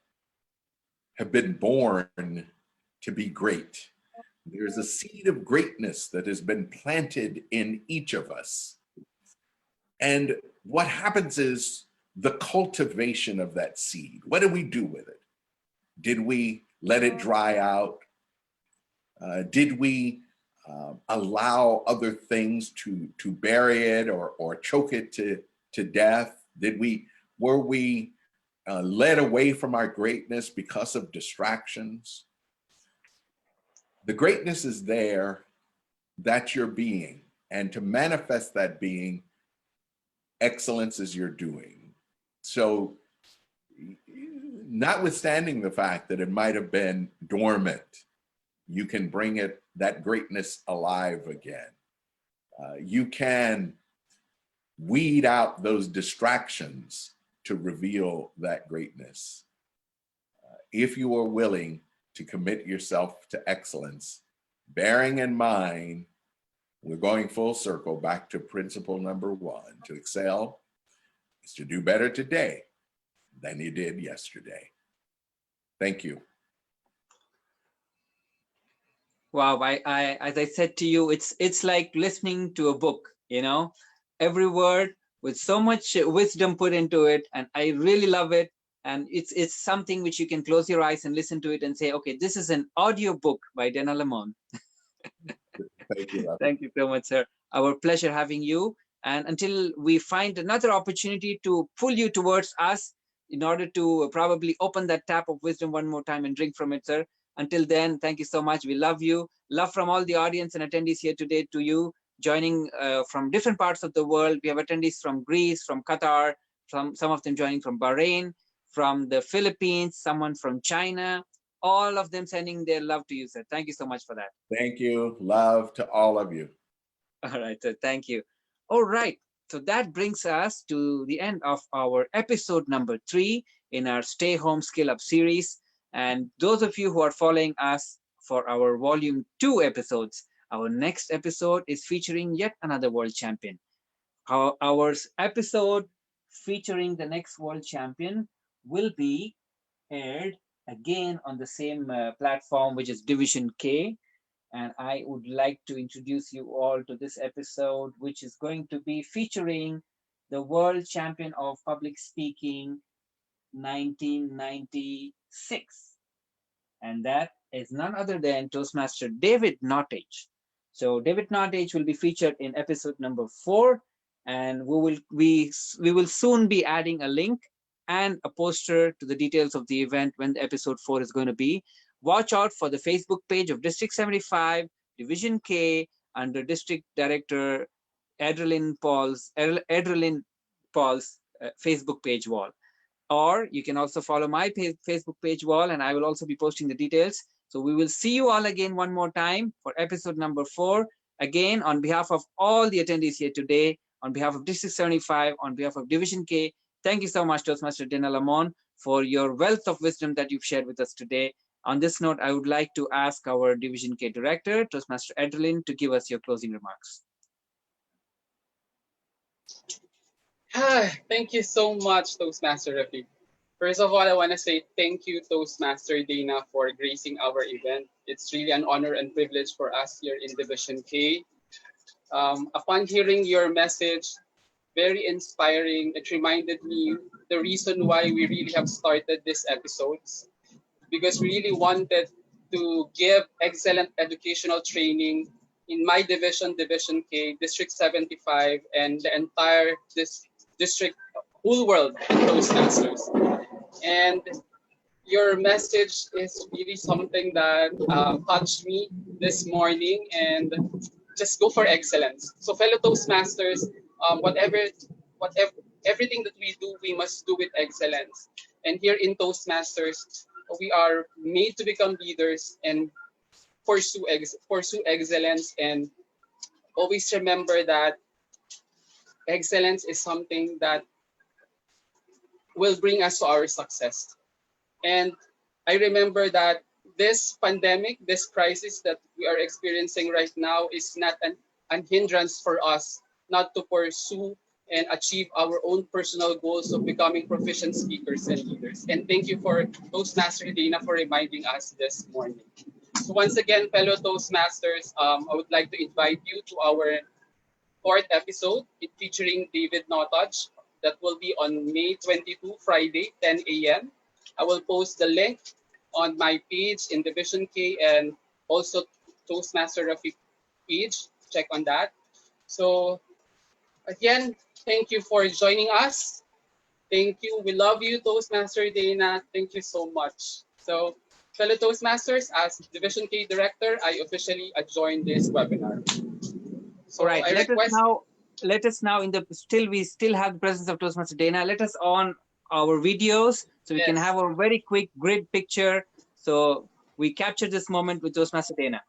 have been born to be great. There's a seed of greatness that has been planted in each of us. And what happens is the cultivation of that seed. What do we do with it? Did we let it dry out? Did we allow other things to bury it or choke it to death? Were we led away from our greatness because of distractions? The greatness is there, that's your being. And to manifest that being, excellence is your doing. So notwithstanding the fact that it might have been dormant, you can bring that greatness alive again. You can weed out those distractions to reveal that greatness. If you are willing to commit yourself to excellence, bearing in mind, we're going full circle back to principle number 1. To excel is to do better today than you did yesterday. Thank you. Wow, as I said to you, it's like listening to a book, you know, every word with so much wisdom put into it, and I really love it. And it's something which you can close your eyes and listen to it and say, okay, this is an audio book by Dana Lamon. Thank you. Thank you so much, sir. Our pleasure having you. And until we find another opportunity to pull you towards us in order to probably open that tap of wisdom one more time and drink from it, sir. Until then, thank you so much. We love you. Love from all the audience and attendees here today to you, joining from different parts of the world. We have attendees from Greece, from Qatar, some of them joining from Bahrain, from the Philippines, someone from China, all of them sending their love to you, sir. Thank you so much for that. Thank you. Love to all of you. All right, sir. Thank you. All right. So that brings us to the end of our episode number 3 in our Stay Home Skill Up series. And those of you who are following us for our volume 2 episodes, our next episode is featuring yet another world champion. Our episode featuring the next world champion will be aired again on the same platform, which is Division K. And I would like to introduce you all to this episode, which is going to be featuring the world champion of public speaking 1996. And that is none other than Toastmaster David Nottage. So David Nottage will be featured in episode number 4. And we will soon be adding a link and a poster to the details of the event when the episode 4 is going to be. Watch out for the Facebook page of District 75, Division K, under District Director Adrenaline Paul's Facebook page wall. Or you can also follow my Facebook page wall, and I will also be posting the details. So we will see you all again one more time for episode number 4. Again, on behalf of all the attendees here today, on behalf of District 75, on behalf of Division K, thank you so much, Toastmaster Dana Lamon, for your wealth of wisdom that you've shared with us today. On this note, I would like to ask our Division K Director, Toastmaster Adrenaline, to give us your closing remarks. Thank you so much, Toastmaster Rafi. First of all, I want to say thank you, Toastmaster Dana, for gracing our event. It's really an honor and privilege for us here in Division K. Upon hearing your message, very inspiring. It reminded me the reason why we really have started these episodes, because we really wanted to give excellent educational training in my division, Division K, District 75, and the entire district, whole world in Toastmasters. And your message is really something that touched me this morning, and just go for excellence. So fellow Toastmasters, everything that we do, we must do with excellence. And here in Toastmasters, we are made to become leaders and pursue excellence, and always remember that excellence is something that will bring us to our success. And I remember that this pandemic, this crisis that we are experiencing right now is not an hindrance for us not to pursue and achieve our own personal goals of becoming proficient speakers and leaders. And thank you for Toastmaster Dana for reminding us this morning. So once again, fellow Toastmasters, I would like to invite you to our fourth episode featuring David Nottage that will be on May 22, Friday, 10 a.m. I will post the link on my page in Division K and also Toastmaster Rafiq page. Check on that. So again, thank you for joining us. Thank you. We love you, Toastmaster Dana. Thank you so much. So fellow Toastmasters, as Division K Director, I officially adjourn this webinar. So all right, I let us now we still have the presence of Toastmaster Dana. Let us on our videos so we can have a very quick grid picture. So we capture this moment with Toastmaster Dana.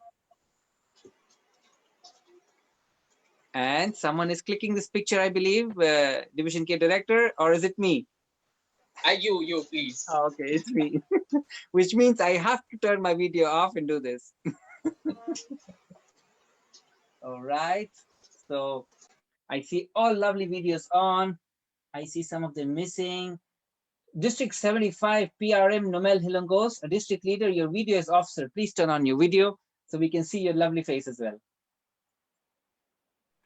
And someone is clicking this picture, I believe, Division K Director, or is it me? You, please. Oh, okay, it's me. Which means I have to turn my video off and do this. All right. So I see all lovely videos on. I see some of them missing. District 75 PRM Nomel Hilongos, a district leader, your video is off, sir. Please turn on your video so we can see your lovely face as well.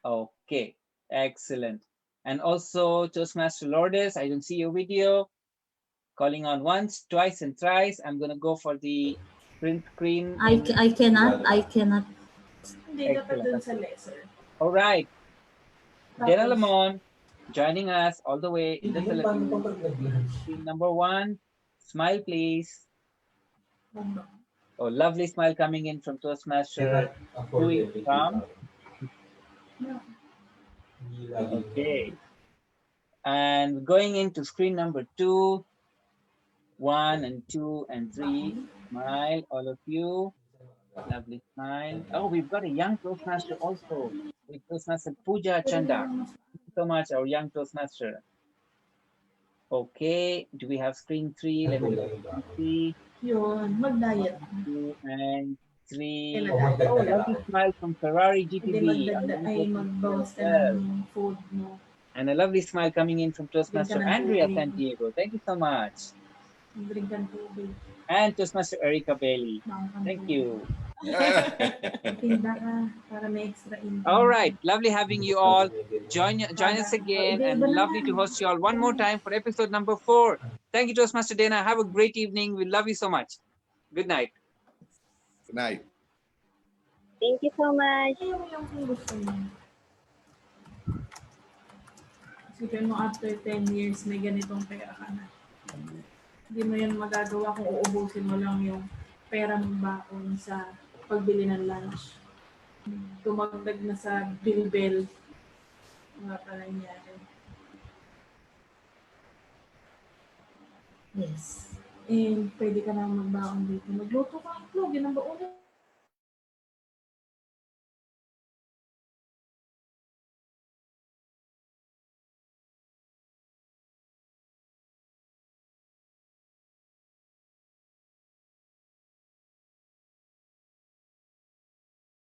Okay, excellent. And also Toastmaster Lourdes, I don't see your video. Calling on once, twice, and thrice. I'm gonna go for the print screen. I cannot. All right. Dana Lamon joining us all the way in the Philippines. Screen number 1. Smile, please. Oh, lovely smile coming in from Toastmaster. Okay. And going into screen number 2, 1 and 2 and 3. Smile, all of you. Lovely smile. Oh, we've got a young Toastmaster also. With Toastmaster Pooja Chanda. Thank you so much, our young Toastmaster. Okay, do we have screen 3? Let me see. 2 and 3. Oh, lovely smile from Ferrari GTB. And a lovely smile coming in from Toastmaster Andrea Santiago. Thank you so much. And Toastmaster Erica Bailey. Thank you. All right, lovely having you all. Join us again, and lovely to host you all one more time for episode number 4. Thank you, Toastmaster Dana. Have a great evening. We love you so much. Good night. Good night. Thank you so much. Isipin mo after 10 years may ganitong pera ka na. Hindi mo yan magagawa kung uubusin mo lang yung pera mong baon sa pagbili ng lunch. Tumagdag na sa bill. Wala pa nangyari. Yes. And pwede ka na magbaon dito. Magluto ka ang itlog. Yan ang baon.